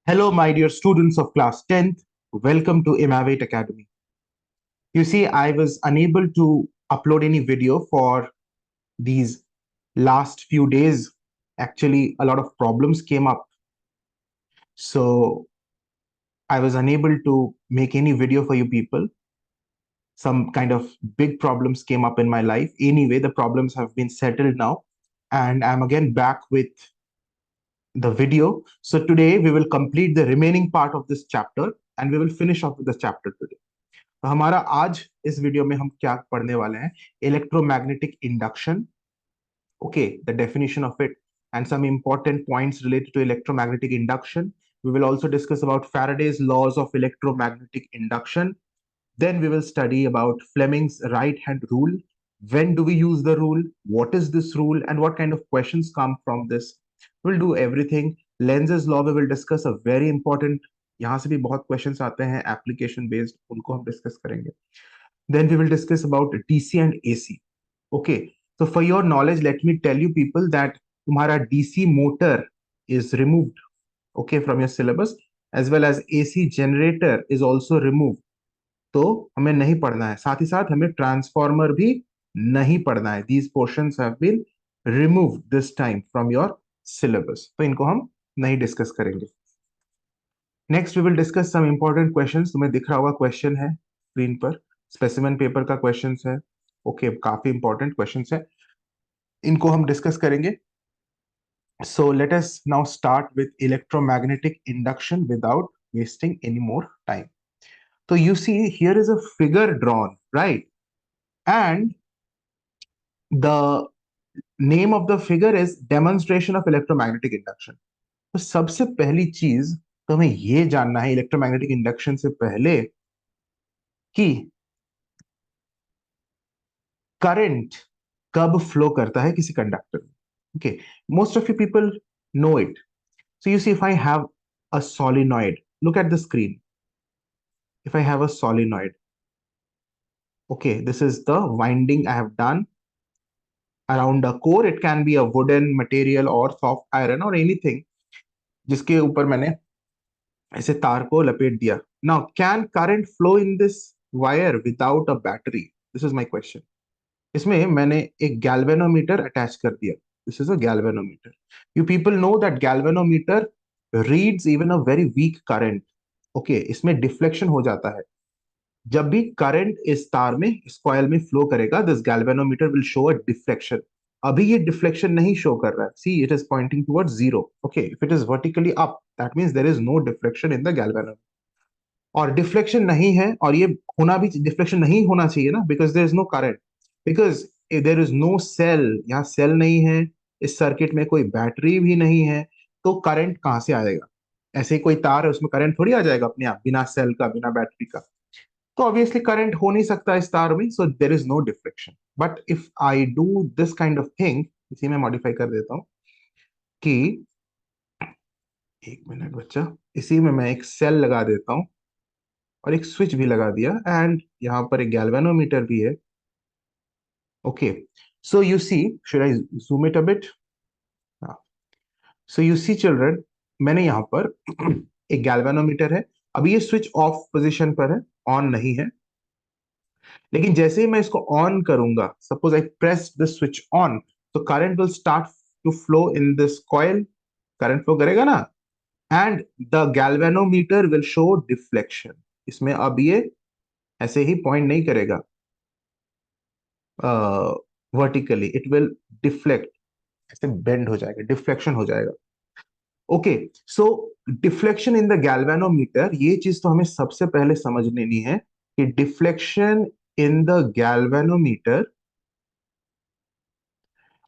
Hello, my dear students of class 10th. Welcome to Imavate Academy. You see, I was unable to upload any video for these last few days. Actually, a lot of problems came up. So I was unable to make any video for you people. Some kind of big problems came up in my life. Anyway, the problems have been settled now. And I'm again back with the video. So today we will complete the remaining part of this chapter and we will finish off with the chapter today. तो हमारा आज इस video में हम क्या पढ़ने वाले हैं electromagnetic induction okay the definition of it and some important points related to electromagnetic induction we will also discuss about Faraday's laws of electromagnetic induction. Then we will study about Fleming's right hand rule. When do we use the rule? What is this rule and what kind of questions come from this? We'll do everything. Lenz's law we will discuss a very important, यहाँ से भी बहुत questions आते हैं application based, उनको हम discuss करेंगे. Then we will discuss about DC and AC. Okay, so for your knowledge, let me tell you people that तुम्हारा DC motor is removed, okay, from your syllabus, as well as AC generator is also removed. तो हमें नहीं पढ़ना है, साथ ही साथ हमें transformer भी नहीं पढ़ना है. These portions have been removed this time from your syllabus, तो इनको हम नहीं डिस्कस करेंगे. Next we will discuss some important questions. तुम्हें दिख रहा होगा क्वेश्चन है स्क्रीन पर, स्पेसिमेन पेपर का क्वेश्चन है. ओके काफी इंपॉर्टेंट क्वेश्चन है, इनको हम डिस्कस करेंगे. So let us now start with electromagnetic induction without wasting any more time. So you see here is a figure drawn, right? And the name of the figure is demonstration of electromagnetic induction. तो सबसे पहली चीज तो हमें ये जानना है electromagnetic induction से पहले कि करंट कब फ्लो करता है किसी कंडक्टर में. Okay, most of you people know it. So you see, if I have a solenoid, look at the screen. If I have a solenoid, okay, this is the winding I have done around a core. It can be a wooden material or soft iron or anything जिसके ऊपर मैंने ऐसे तार को लपेट दिया. Now, can current flow in this wire without a battery? This is my question. इसमें मैंने एक गैल्वेनोमीटर अटैच कर दिया. This is a galvanometer. You people know that galvanometer reads even a very weak current. Okay, इसमें deflection हो जाता है. जब भी करंट इस तार में इस कॉइल में फ्लो करेगा, this galvanometer will show a deflection. अभी ये डिफ्लेक्शन नहीं शो कर रहा है. See it is pointing towards zero. Okay, if it is vertically up that means there is no deflection in the galvanometer. और deflection नहीं है, और ये होना भी, डिफ्लेक्शन नहीं होना चाहिए ना, because there is no current, because there is no cell. यहाँ सेल नहीं है, इस सर्किट में कोई बैटरी भी नहीं है, तो करंट कहाँ से आएगा? ऐसे ही कोई तार है उसमें करंट थोड़ी आ जाएगा अपने आप, बिना सेल का, बिना बैटरी का. तो ऑब्वियसली करंट हो नहीं सकता इस तार में, so there is no deflection. But if I do this kind of thing, इसी में मॉडिफाई कर देता हूं कि एक मिनट बच्चा, इसी में मैं एक सेल लगा देता हूं और एक स्विच भी लगा दिया, एंड यहाँ पर एक गैल्वेनोमीटर भी है. Okay, so you see, should I zoom it a bit? So you see children, मैंने यहाँ पर एक गैल्वेनोमीटर है. अभी ये स्विच ऑफ पोजीशन पर है, ऑन नहीं है. लेकिन जैसे ही मैं इसको ऑन करूंगा, suppose I press the switch on, तो current will start to flow in this coil. Current flow करेगा ना, and the galvanometer will show deflection. इसमें अब ये ऐसे ही पॉइंट नहीं करेगा वर्टिकली, इट विल डिफ्लेक्ट, ऐसे बेंड हो जाएगा, डिफ्लेक्शन हो जाएगा. Okay, so deflection in the galvanometer, ये चीज तो हमें सबसे पहले समझ लेनी है कि deflection in the galvanometer,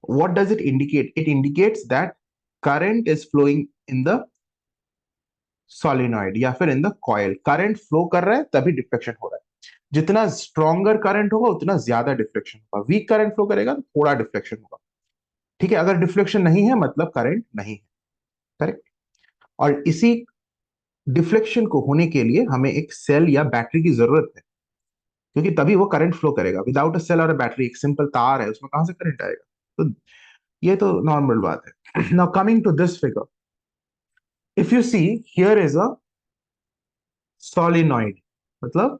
what does it indicate? It indicates that current is flowing in the solenoid या फिर in the coil. Current flow कर रहा है तभी डिफ्लेक्शन हो रहा है. जितना स्ट्रॉन्गर करंट होगा उतना ज्यादा डिफ्लेक्शन होगा. वीक करंट फ्लो करेगा तो थोड़ा डिफ्लेक्शन होगा. ठीक है, अगर डिफ्लेक्शन नहीं है मतलब करंट नहीं है. करेक्ट. और इसी डिफ्लेक्शन को होने के लिए हमें एक सेल या बैटरी की जरूरत है, क्योंकि तभी वो करंट फ्लो करेगा. विदाउट अ सेल और अ बैटरी, एक सिंपल तार है, उसमें कहां से करंट आएगा? तो ये तो नॉर्मल बात है. Now coming to this figure, if you see here is a solenoid, मतलब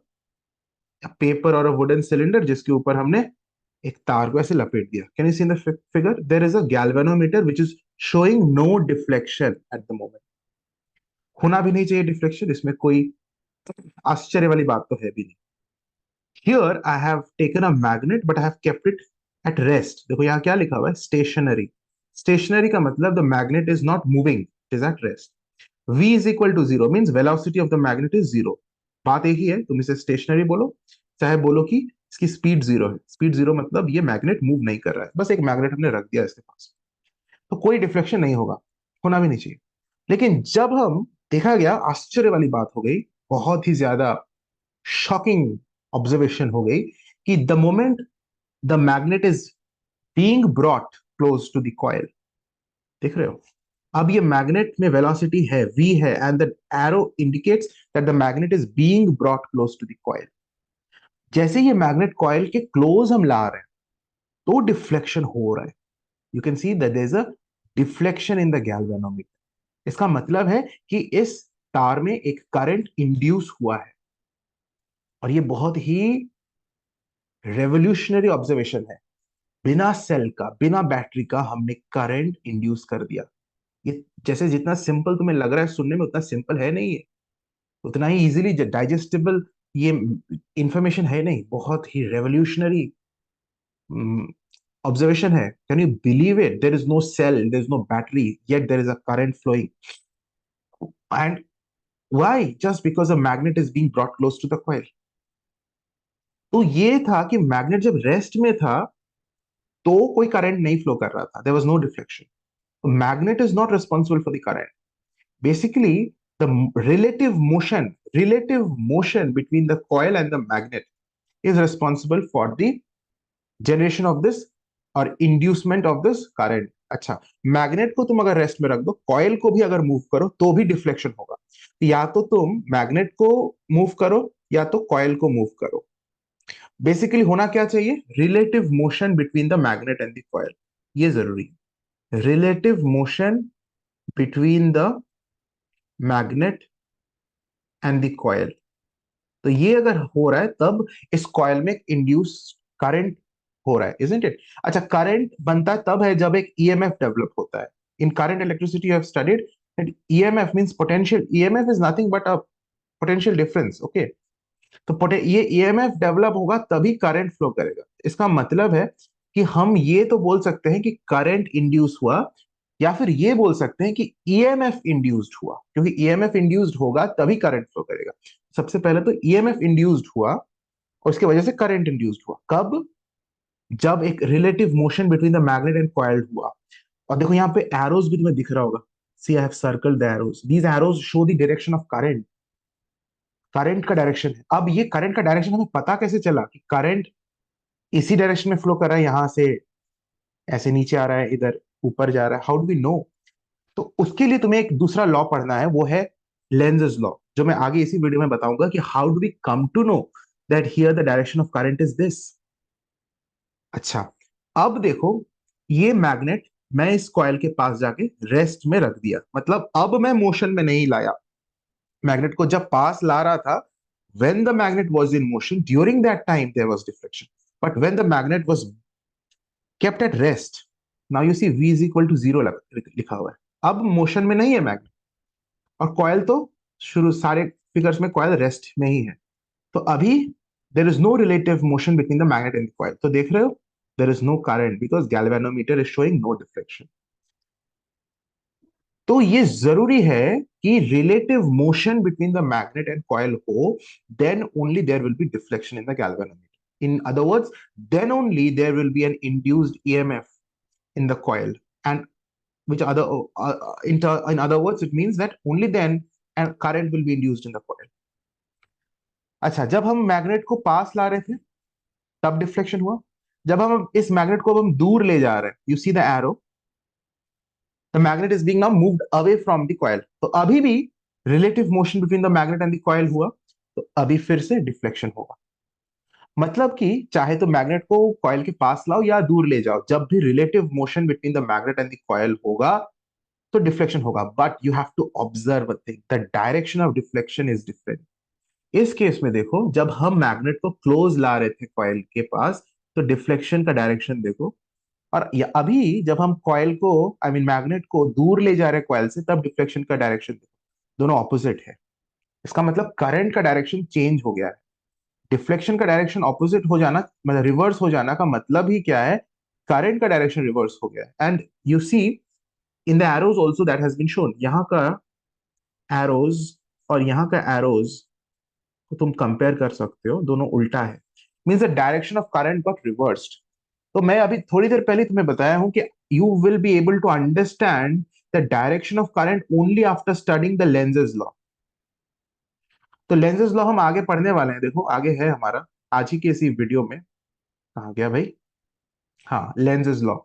पेपर और अ वुडन सिलेंडर जिसके ऊपर हमने एक तार को ऐसे लपेट दिया. Can you see in the figure there is a galvanometer which is showing no deflection at the moment. होना भी नहीं चाहिए डिफ्लेक्शन, इसमें कोई आश्चर्य वाली बात तो है भी नहीं. Here I have taken a magnet but I have kept it at rest. देखो यहाँ क्या लिखा हुआ है, स्टेशनरी. स्टेशनरी का मतलब the magnet is not moving, it is at rest. v is equal to zero means velocity of the magnet is zero. बात एक ही है, तुम इसे स्टेशनरी बोलो चाहे बोलो कि इसकी स्पीड जीरो है. स्पीड जीरो मतलब ये मैग्नेट मूव नहीं कर रहा है, बस एक मैग्नेट हमने रख दिया इसके पास, तो कोई डिफ्लेक्शन नहीं होगा, होना भी नहीं चाहिए. लेकिन जब हम देखा गया, आश्चर्य वाली बात हो गई, बहुत ही ज्यादा शॉकिंग ऑब्जर्वेशन हो गई कि the moment the magnet is being brought close to the coil, देख रहे हो, अब ये मैग्नेट में वेलोसिटी है v है and the arrow indicates that the magnet is being brought close to the coil. जैसे ये मैग्नेट कॉइल के क्लोज हम ला रहे हैं तो डिफ्लेक्शन हो रहा है. You can see that there is a deflection in the galvanometer. इसका मतलब है कि इस तार में एक करंट इंड्यूस हुआ है. और ये बहुत ही रेवोल्यूशनरी ऑब्जर्वेशन है. बिना सेल का, बिना बैटरी का हमने करंट इंड्यूस कर दिया. ये जैसे जितना सिंपल तुम्हें लग रहा है सुनने में, उतना सिंपल है नहीं है, उतना ही इजीली डाइजेस्टेबल ये इंफॉर्मेशन है नहीं. बहुत ही रेवोल्यूशनरी ऑब्जर्वेशन है. Can you believe it, there is no cell, there is no battery, yet there is a current flowing. And why? Just because a magnet is being brought close to the coil. तो ये था कि magnet जब rest में था तो कोई current नहीं फ्लो कर रहा था, there was no deflection. Magnet is not responsible for the current. Basically, the relative motion between the coil and the magnet is responsible for the generation of this or inducement of this current. अच्छा, magnet को तुम अगर rest में रख दो, coil को भी अगर मूव करो तो भी डिफ्लेक्शन होगा. या तो तुम मैग्नेट को मूव करो या तो कॉयल को मूव करो. बेसिकली होना क्या चाहिए, relative motion between the magnet and the coil, ये जरूरी है. Relative motion between the magnet and the coil. तो ये अगर हो रहा है तब इस कॉइल में इंड्यूस करंट हो रहा है, इजंट इट. अच्छा, करंट बनता है तब है जब एक ईएमएफ डेवलप होता है. In current electricity you have studied that EMF means potential. EMF is nothing but a potential difference. Okay, तो ये ईएमएफ डेवलप होगा तभी करंट फ्लो करेगा. इसका मतलब है कि हम ये तो बोल सकते हैं कि करंट इंड्यूस हुआ, या फिर ये बोल सकते हैं कि ईएमएफ इंड्यूस्ड हुआ, क्योंकि ईएमएफ इंड्यूस्ड होगा तभी करंट फ्लो करेगा. सबसे पहले तो ईएमएफ इंड्यूस्ड हुआ और उसकी वजह से करंट इंड्यूस्ड हुआ. कब? जब एक relative motion between the magnet and coil हुआ. और देखो यहाँ पे एरोज भी तुम्हें दिख रहा होगा. See I have circled the arrows. These arrows show the direction of current. Current का डायरेक्शन है. अब ये करंट का डायरेक्शन हमें पता कैसे चला कि करंट इसी डायरेक्शन में फ्लो कर रहा है, यहां से ऐसे नीचे आ रहा है, इधर ऊपर जा रहा है, हाउ डू वी नो? तो उसके लिए तुम्हें एक दूसरा लॉ पढ़ना है, वो है लेंजेस लॉ, जो मैं आगे इसी वीडियो में बताऊंगा कि how do we come to know that here the direction of current is this. अच्छा, अब देखो, ये मैग्नेट मैं इस कॉइल के पास जाके रेस्ट में रख दिया, मतलब अब मैं मोशन में नहीं लाया. मैग्नेट को जब पास ला रहा था, when the magnet was in motion, during that time there was deflection. But when the magnet was kept at rest, now you see v is equal to zero लिखा हुआ है. अब मोशन में नहीं है मैग्नेट, और कॉयल तो शुरू सारे फिगर्स में कॉयल रेस्ट में ही है. तो अभी there is no relative motion between the magnet and the coil. तो देख रहे हो, there is no current because galvanometer is showing no deflection. तो ये जरूरी है कि relative motion between the magnet and coil हो, then only there will be deflection in the galvanometer. In other words, then only there will be an induced EMF in the coil, and which other in other words, it means that only then a current will be induced in the coil. अच्छा, जब हम magnet को पास ला रहे थे तब deflection हुआ. जब हम इस मैग्नेट को अब हम दूर ले जा रहे हैं, you see the arrow, the magnet is being now moved away from the coil. तो अभी भी relative motion between the magnet and the coil हुआ, तो अभी फिर से डिफ्लेक्शन होगा. मतलब कि चाहे तो मैग्नेट को कॉइल के पास लाओ या दूर ले जाओ, जब भी relative motion between the magnet and the coil होगा, तो डिफ्लेक्शन होगा, but you have to observe a thing, the direction of deflection is different. इस केस में देखो, जब हम मैग्नेट को क्लोज ला रहे थे कॉइल के पास, तो डिफ्लेक्शन का डायरेक्शन देखो, और अभी जब हम कॉइल को, आई मीन मैग्नेट को दूर ले जा रहे हैं कॉइल से, तब डिफ्लेक्शन का डायरेक्शन देखो, दोनों ऑपोजिट है। इसका मतलब करंट का डायरेक्शन चेंज हो गया है। डिफ्लेक्शन का डायरेक्शन ऑपोजिट हो जाना, मतलब रिवर्स हो जाना का मतलब ही क्या है, करंट का डायरेक्शन रिवर्स हो गया है। And you see in the arrows also that has been shown, यहाँ का एरोज और यहाँ का एरोज को तुम कंपेयर कर सकते हो, दोनों उल्टा है, means the direction of current got reversed. तो मैं अभी थोड़ी देर पहले तुम्हें बताया हूं कि you will be able to understand the direction of current only after studying the Lenz's law. तो लेंजेस लॉ हम आगे पढ़ने वाले हैं, देखो आगे है हमारा आज ही के इसी वीडियो में। कहाँ गया भाई, हाँ लेंजेस लॉ।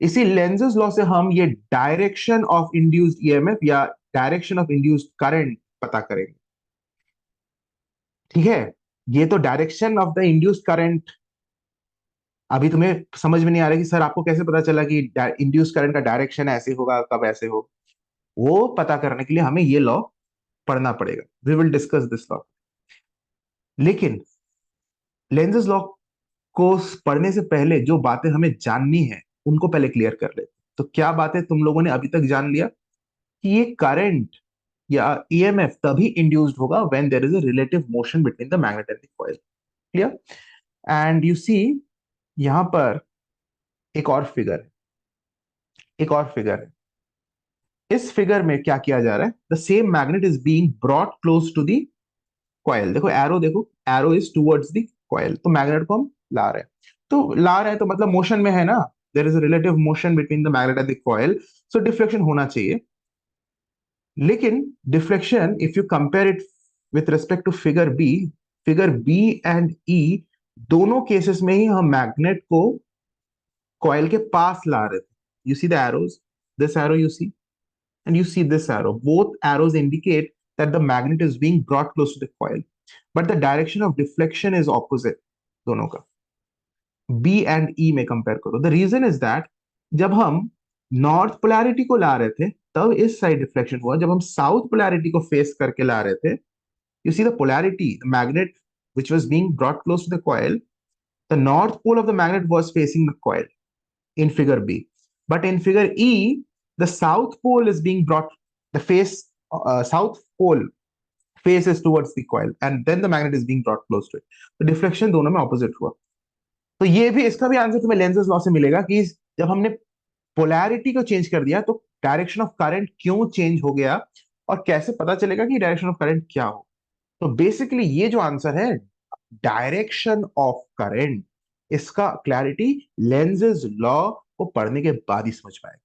इसी लेंजेस लॉ से हम ये डायरेक्शन ऑफ इंड्यूस्ड ईएमएफ या डायरेक्शन ऑफ इंड्यूस्ड करंट पता करेंगे। ठीक है, ये तो direction of the induced current, अभी तुम्हें समझ में नहीं आ रहा कि सर आपको कैसे पता चला कि इंड्यूस्ड करंट का डायरेक्शन ऐसे होगा, कब ऐसे हो। वो पता करने के लिए हमें ये लॉ पढ़ना पड़ेगा, we will discuss this law. लेकिन लेंजेस लॉ को पढ़ने से पहले जो बातें हमें जाननी है उनको पहले क्लियर कर लेते। तो क्या बातें तुम लोगों ने अभी तक जान लिया, कि ये करंट या ईएमएफ तभी इंड्यूस्ड होगा when there is a relative motion between the magnet and the coil. Clear? And you see यहां पर एक और फिगर है, एक और फिगर है। इस फिगर में क्या किया जा रहा है, the same magnet is being brought close to the coil. देखो arrow is towards the coil, तो मैग्नेट को हम ला रहे हैं। तो ला रहे हैं तो मतलब मोशन में है ना, there is a relative motion between the magnet and the coil, so deflection होना चाहिए। लेकिन deflection if you compare it with respect to figure B and E, दोनों केसेस में ही हम मैग्नेट को कॉइल के पास ला रहे थे। You see the arrows, this arrow you see, and you see this arrow. Both arrows indicate that the magnet is being brought close to the coil, but the direction of deflection is opposite दोनों का। B and E में compare करो, the reason is that जब हम north polarity को ला रहे थे तब इस साइड डिफ्लेक्शन हुआ, जब हम साउथ पोलैरिटी को फेस करके ला रहे थे, you see the polarity, the magnet which was being brought close to the coil, the north pole of the magnet was facing the coil in figure B. But in figure E, the south pole is being brought, the south pole faces towards the coil, and then the magnet is being brought close to it. तो deflection दोनों में opposite हुआ। तो ये भी, इसका भी answer तुम्हें लेंजेस लॉ से मिलेगा कि जब हमने पोलैरिटी को चेंज कर दिया तो डायरेक्शन ऑफ करंट क्यों चेंज हो गया, और कैसे पता चलेगा कि डायरेक्शन ऑफ करंट क्या हो। तो बेसिकली ये जो आंसर है, डायरेक्शन ऑफ करंट, इसका क्लैरिटी लेंजेस लॉ को पढ़ने के बाद ही समझ पाएगा।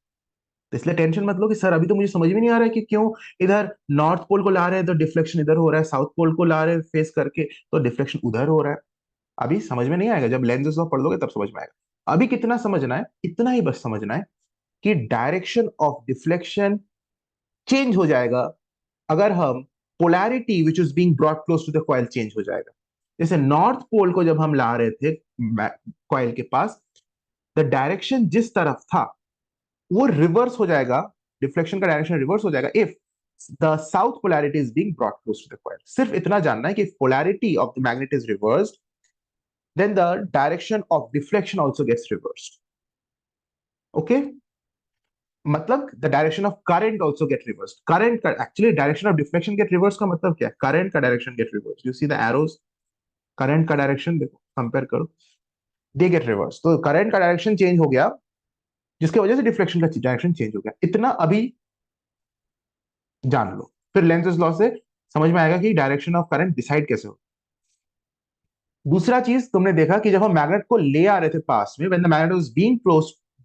तो इसलिए टेंशन मत लो कि सर अभी तो मुझे समझ में नहीं आ रहा है कि क्यों इधर नॉर्थ पोल को ला रहे हैं तो डिफ्लेक्शन इधर हो रहा है, साउथ पोल को ला रहे हैं फेस करके तो डिफ्लेक्शन उधर हो रहा है। अभी समझ में नहीं आएगा, जब लेंजेस ऑफ पढ़ लोगे तब समझ में आएगा। अभी कितना समझना है, इतना ही बस समझना है कि डायरेक्शन ऑफ डिफ्लेक्शन चेंज हो जाएगा अगर हम polarity which is being brought close to the coil change हो जाएगा। जैसे नॉर्थ पोल को जब हम ला रहे थे कॉइल के पास, द डायरेक्शन जिस तरफ था वो रिवर्स हो जाएगा, डिफ्लेक्शन का डायरेक्शन रिवर्स हो जाएगा if the south polarity is being brought close to the coil. सिर्फ इतना जानना है कि polarity of the magnet is reversed, then the direction of deflection also gets reversed. Okay, मतलब the direction of current also get reverse. Current का actually direction of deflection get reverse का मतलब क्या है, करंट का direction get reverse. You see the arrows, current का direction देखो, compare करो, दे गेट रिवर्स। तो करंट का डायरेक्शन चेंज हो गया जिसकी वजह से डिफ्लेक्शन का डायरेक्शन चेंज हो गया। इतना अभी जान लो, फिर लेंजेस लॉ से समझ में आएगा कि डायरेक्शन ऑफ करंट डिसाइड कैसे हो। दूसरा चीज तुमने देखा कि जब हम मैग्नेट को ले आ रहे थे पास में, when the magnet was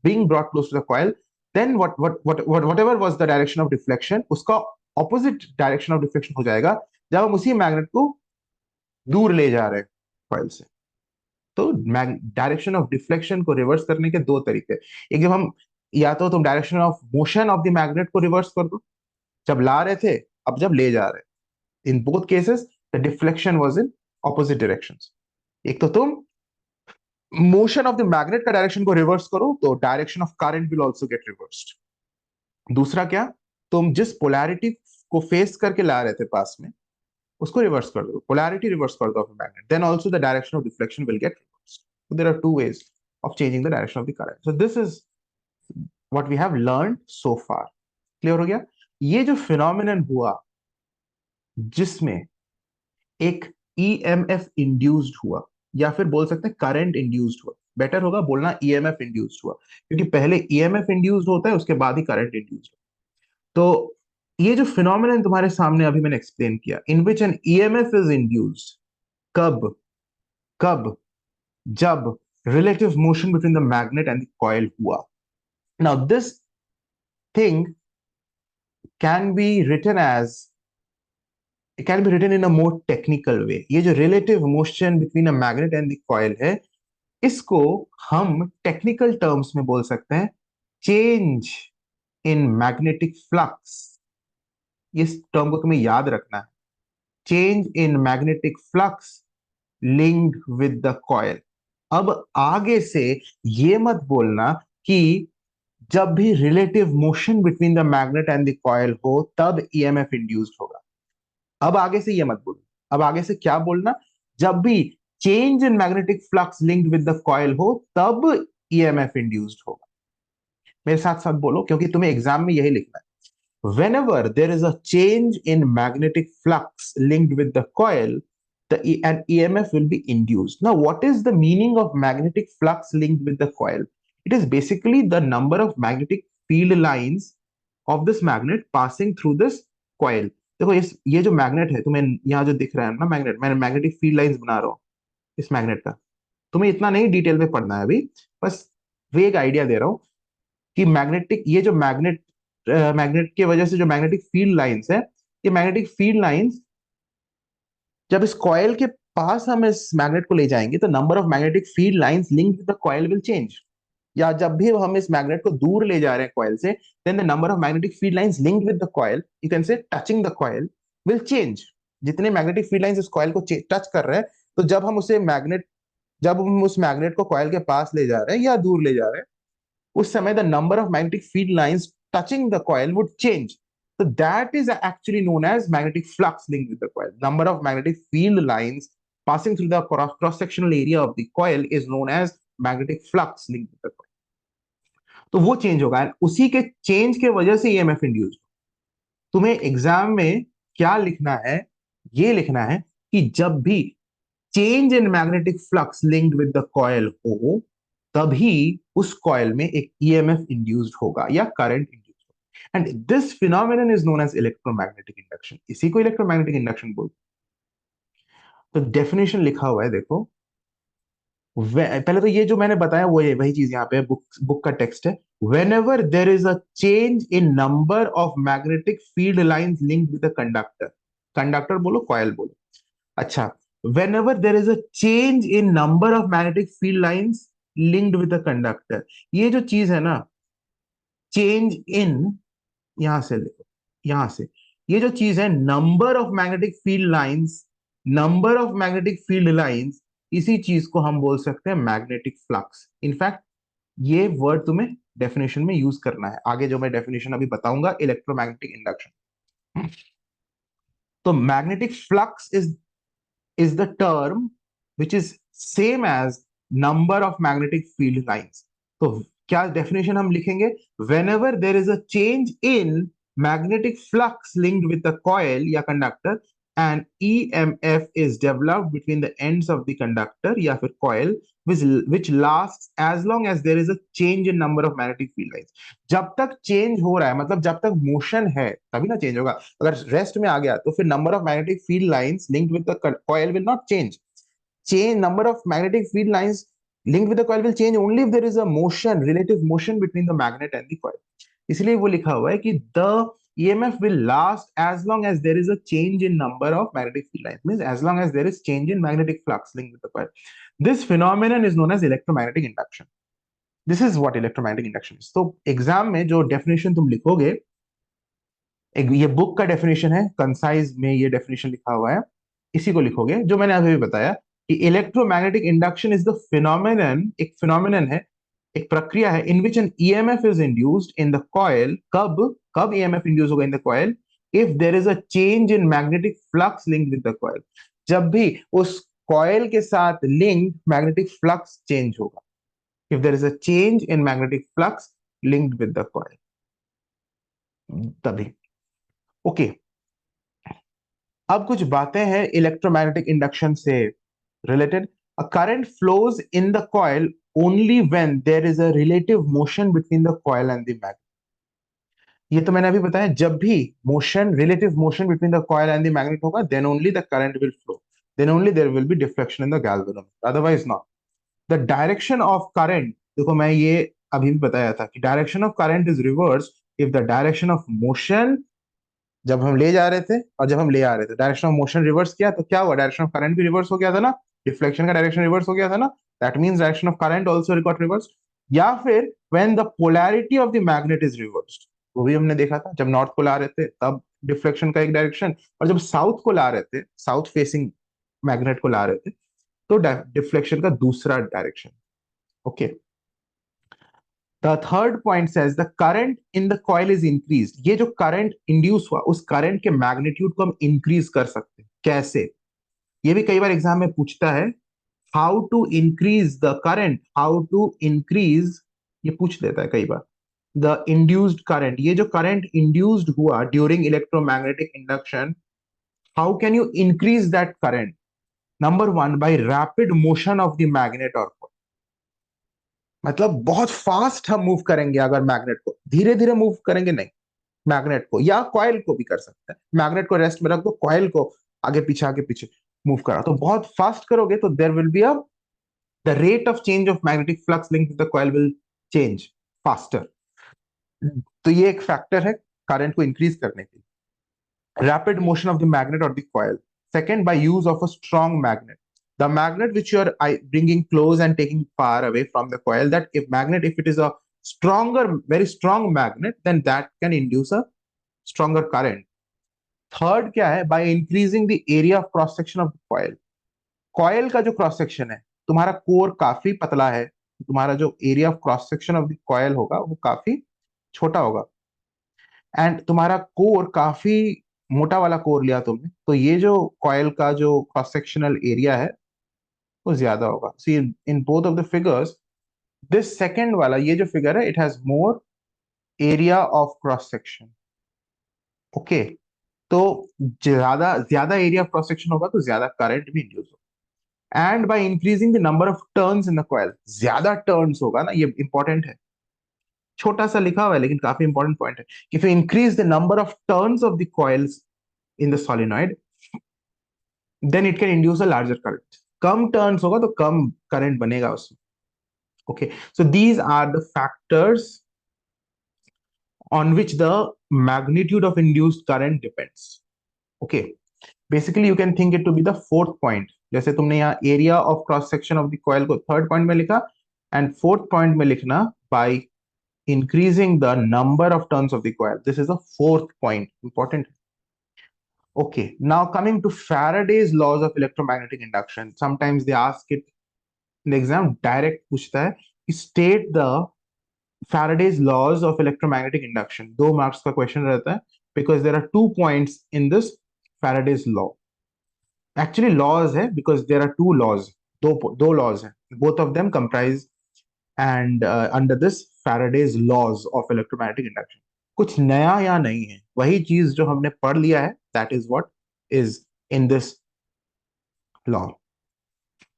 being brought close to the coil, then whatever was the direction of deflection, उसका ऑपोजिट डायरेक्शन ऑफ डिफ्लेक्शन हो जाएगा जब हम उसी मैग्नेट को दूर ले जा रहे हैं कॉइल से। तो डायरेक्शन ऑफ डिफ्लेक्शन को रिवर्स करने के दो तरीके, एक जब हम, या तो तुम direction of motion of the magnet को रिवर्स कर दो, जब ला रहे थे अब जब ले जा रहे हैं, in both cases the deflection was in opposite directions. एक तो तुम मोशन ऑफ द मैग्नेट का डायरेक्शन को रिवर्स करो तो direction of current will also get reversed. दूसरा क्या, तुम जिस पोलैरिटी को फेस करके ला रहे थे पास में, उसको रिवर्स कर दो, पोलैरिटी रिवर्स कर दो of magnet, then also the direction of deflection will get reversed. So there are two ways of changing the direction of the current. So this is what we have learned so far. Clear हो गया? ये जो phenomenon हुआ जिसमें एक EMF induced हुआ, या फिर बोल सकते हैं करंट इंड्यूस्ड हुआ, बेटर होगा बोलना ईएमएफ इंड्यूस्ड हुआ, क्योंकि पहले ईएमएफ इंड्यूस्ड होता है, उसके बाद ही करंट इंड्यूस्ड. तो ये जो फिनोमिनन तुम्हारे सामने अभी मैंने एक्सप्लेन किया, in which an EMF is induced, कब कब जब relative motion between the magnet and the coil हुआ. Now this thing can be written as, it can be written in a more technical way. ये जो relative motion between a magnet and the coil है, इसको हम technical terms में बोल सकते हैं चेंज इन मैग्नेटिक फ्लक्स. इस टर्म को तुम्हें याद रखना है, change in magnetic flux linked with the coil. अब आगे से ये मत बोलना कि जब भी relative motion between the magnet and the coil हो तब ईएमएफ इंड्यूस्ड होगा. अब आगे से ये मत बोलना, अब आगे से क्या बोलना, जब भी change in magnetic flux linked with the coil हो तब ईएमएफ इंड्यूस्ड होगा. मेरे साथ साथ बोलो, क्योंकि तुम्हें एग्जाम में यही लिखना है. Whenever there is a change in magnetic flux linked with the coil, an EMF will be induced. Now, what is the meaning of magnetic flux linked with the coil? It is basically the number of magnetic field lines of this magnet passing through this coil. देखो ये जो magnet है, तुम्हें यहाँ जो दिख रहा है ना मैग्नेट, मैंने मैग्नेटिक फील्ड लाइंस बना रहा हूँ इस मैग्नेट का. तुम्हें इतना नहीं डिटेल में पढ़ना है अभी, बस वेग आइडिया दे रहा हूँ कि मैग्नेटिक, ये जो मैग्नेट की वजह से जो मैग्नेटिक फील्ड लाइंस है, ये मैग्नेटिक फील्ड लाइंस जब इस कॉइल के पास हम इस मैग्नेट को ले जाएंगे तो number of magnetic field lines linked with the coil will change. या जब भी हम इस मैग्नेट को दूर ले जा रहे हैं कॉइल से, then the number of magnetic field lines linked with the coil, you can say touching the coil, will change. जितने मैग्नेटिक फील्ड लाइंस इस कॉइल को टच कर रहे हैं, तो जब हम उस मैग्नेट को कॉइल के पास ले जा रहे हैं या दूर ले जा रहे हैं, उस समय the number of magnetic field lines touching the coil would change. So that is actually known as magnetic flux linked with the coil. Number of magnetic field lines passing through the cross-sectional area of the coil is known as magnetic flux linked with the coil. तो वो change होगा, उसी के change के वजह से EMF induce. तुम्हें exam में क्या लिखना है, ये लिखना है कि जब भी change in magnetic flux linked with the coil हो तभी उस कॉइल में एक ईएमएफ इंड्यूस्ड होगा या करंट इंड्यूस्ड होगा. And this phenomenon is known as electromagnetic induction. इसी को इलेक्ट्रोमैग्नेटिक इंडक्शन बोलते हैं. तो डेफिनेशन लिखा हुआ है देखो. पहले तो ये जो मैंने बताया वो वही चीज यहाँ पे बुक का टेक्स्ट है. Whenever there is a change in number of magnetic field lines linked with a conductor, conductor बोलो कॉइल बोलो, अच्छा, whenever there is a change in number of magnetic field lines linked with a conductor, ये जो चीज है ना, change in, यहां से लिखो, यहां से, ये जो चीज है number of magnetic field lines, number of magnetic field lines, इसी चीज को हम बोल सकते हैं मैग्नेटिक फ्लक्स. इनफैक्ट ये वर्ड तुम्हें डेफिनेशन में यूज करना है, आगे जो मैं डेफिनेशन अभी बताऊंगा इलेक्ट्रोमैग्नेटिक इंडक्शन. तो magnetic flux is the term which is same as number of magnetic field lines. तो क्या definition हम लिखेंगे, whenever there is a change in magnetic flux linked with the coil या conductor and EMF is developed between the ends of the conductor या फिर coil which lasts as long as there is a change in number of magnetic field lines. जब तक change हो रहा है, मतलब जब तक motion है तभी ना change होगा. अगर rest में आ गया तो फिर number of magnetic field lines linked with the coil will not change. Number of magnetic field lines linked with the coil will change only if there is a motion, relative motion between the magnet and the coil. इसलिए वो लिखा हुआ है कि the EMF will last as long as there is a change in number of magnetic field lines. Means as long as there is change in magnetic flux linked with the coil. This phenomenon is known as electromagnetic induction. This is what electromagnetic induction is. तो exam में जो definition तुम लिखोगे, ये book का definition है, concise में ये डेफिनेशन लिखा हुआ है, इसी को लिखोगे जो मैंने अभी भी बताया कि electromagnetic induction is the phenomenon, एक फिनोमेनन है, एक प्रक्रिया है in which an EMF is induced in the coil, कब कब ईएमएफ इंड्यूस होगा in the coil, if there is a change in magnetic flux linked with the coil, जब भी उस कॉइल के साथ लिंक मैग्नेटिक फ्लक्स चेंज होगा, if there is a change in magnetic flux linked with the coil, तभी। Okay, अब कुछ बातें हैं इलेक्ट्रोमैग्नेटिक इंडक्शन से related. A current flows in the coil only when there is a relative motion between the coil and the magnet. ये तो मैंने अभी बताया, जब भी motion, relative motion between the coil and the magnet होगा, then only the current will flow, then only there will be deflection in the galvanometer, otherwise not. The direction of current, देखो मैं ये अभी भी बताया था कि direction of current is reverse if the direction of motion, जब हम ले जा रहे थे और जब हम ले आ रहे थे, डायरेक्शन ऑफ मोशन रिवर्स किया तो क्या हुआ, डायरेक्शन ऑफ करंट भी रिवर्स हो गया था ना, डिफ्लेक्शन का डायरेक्शन रिवर्स हो गया था ना, that means direction of current also got reverse. या फिर when the polarity of the magnet is reversed, वो भी हमने देखा था, जब नॉर्थ को ला रहे थे तब डिफ्लेक्शन का एक डायरेक्शन, और जब साउथ को ला रहे थे, साउथ फेसिंग मैग्नेट को ला रहे थे, तो डिफ्लेक्शन का दूसरा direction. Okay, the third point says the current in the coil is increased. ये जो करंट इंड्यूस हुआ, उस करंट के मैग्नीट्यूड को हम इंक्रीज कर सकते हैं, कैसे? ये भी कई बार एग्जाम में पूछता है, how to increase the current, how to increase, ये पूछ देता है कई बार, द इंड्यूस्ड करंट, ये जो करंट इंड्यूस्ड हुआ during electromagnetic induction, how can you increase that current? Number one, by rapid motion of the magnet और, मतलब बहुत फास्ट हम मूव करेंगे अगर मैग्नेट को, धीरे धीरे मूव करेंगे नहीं, मैग्नेट को या कॉइल को भी कर सकते हैं, मैग्नेट को रेस्ट में रख दो, कॉइल को आगे पीछे मूव करा, तो बहुत फास्ट करोगे तो there will be a, the rate of change of magnetic flux link with the coil will change faster. तो ये एक फैक्टर है करंट को इंक्रीज करने के लिए, rapid motion of the magnet और the coil. Second, by use of a strong magnet, the magnet which you are bringing close and taking far away from the coil, that if magnet, if it is a stronger, very strong magnet, then that can induce a stronger current. Third क्या है, by increasing the area of cross section of the coil, coil का जो cross section है, तुम्हारा core काफी पतला है, तुम्हारा जो area of cross section of the coil होगा वो काफी छोटा होगा, एंड तुम्हारा कोर काफी मोटा वाला कोर लिया तुमने, तो ये जो कॉयल का जो क्रॉस सेक्शनल एरिया है वो ज्यादा होगा। See in both of the figures, this second वाला ये जो फिगर है, it has more area of cross section. Okay, तो ज्यादा ज्यादा एरिया ऑफ क्रॉस सेक्शन होगा तो ज्यादा करंट भी इंड्यूस होगा। And by increasing the number of turns in the coil, ज्यादा टर्न्स होगा ना, ये इंपॉर्टेंट है, छोटा सा लिखा हुआ है लेकिन काफी इंपॉर्टेंट पॉइंट है, if you increase the number of turns of the coils in the solenoid, then it can induce a larger current. कम टर्न्स होगा तो कम करंट बनेगा उसमें। Okay, so these are the factors on which the magnitude of induced current depends. Okay, basically you can think it to be the fourth point, जैसे तुमने यहाँ area of cross section of the coil को third point में लिखा, and fourth point में लिखना by increasing the number of turns of the coil. This is the fourth point, important. Okay, now coming to Faraday's laws of electromagnetic induction. Sometimes they ask it in the exam, direct पूछता है, state the Faraday's laws of electromagnetic induction. 2 marks का question रहता है, because there are 2 points in this Faraday's law. Actually laws है because there are 2 laws, दो laws हैं, both of them comprise and under this Faraday's laws of electromagnetic induction. कुछ नया या नहीं है, वही चीज जो हमने पढ़ लिया है, that is what is in this law.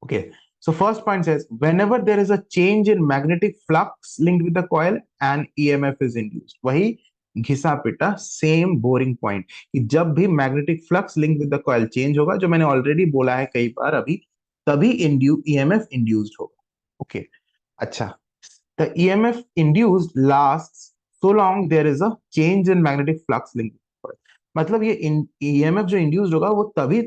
Okay, so first point says whenever there is a change in magnetic flux linked with the coil, an EMF is induced. वही घिसा पिटा सेम बोरिंग पॉइंट, कि जब भी magnetic flux link with the coil change होगा, जो मैंने already बोला है कई बार अभी, तभी ईएमएफ इंड्यूस्ड होगा। ओके, अच्छा, the EMF induced lasts so long there is a change in magnetic flux link, मतलब ये ईएमएफ जो इंड्यूस्ड होगा वो तभी,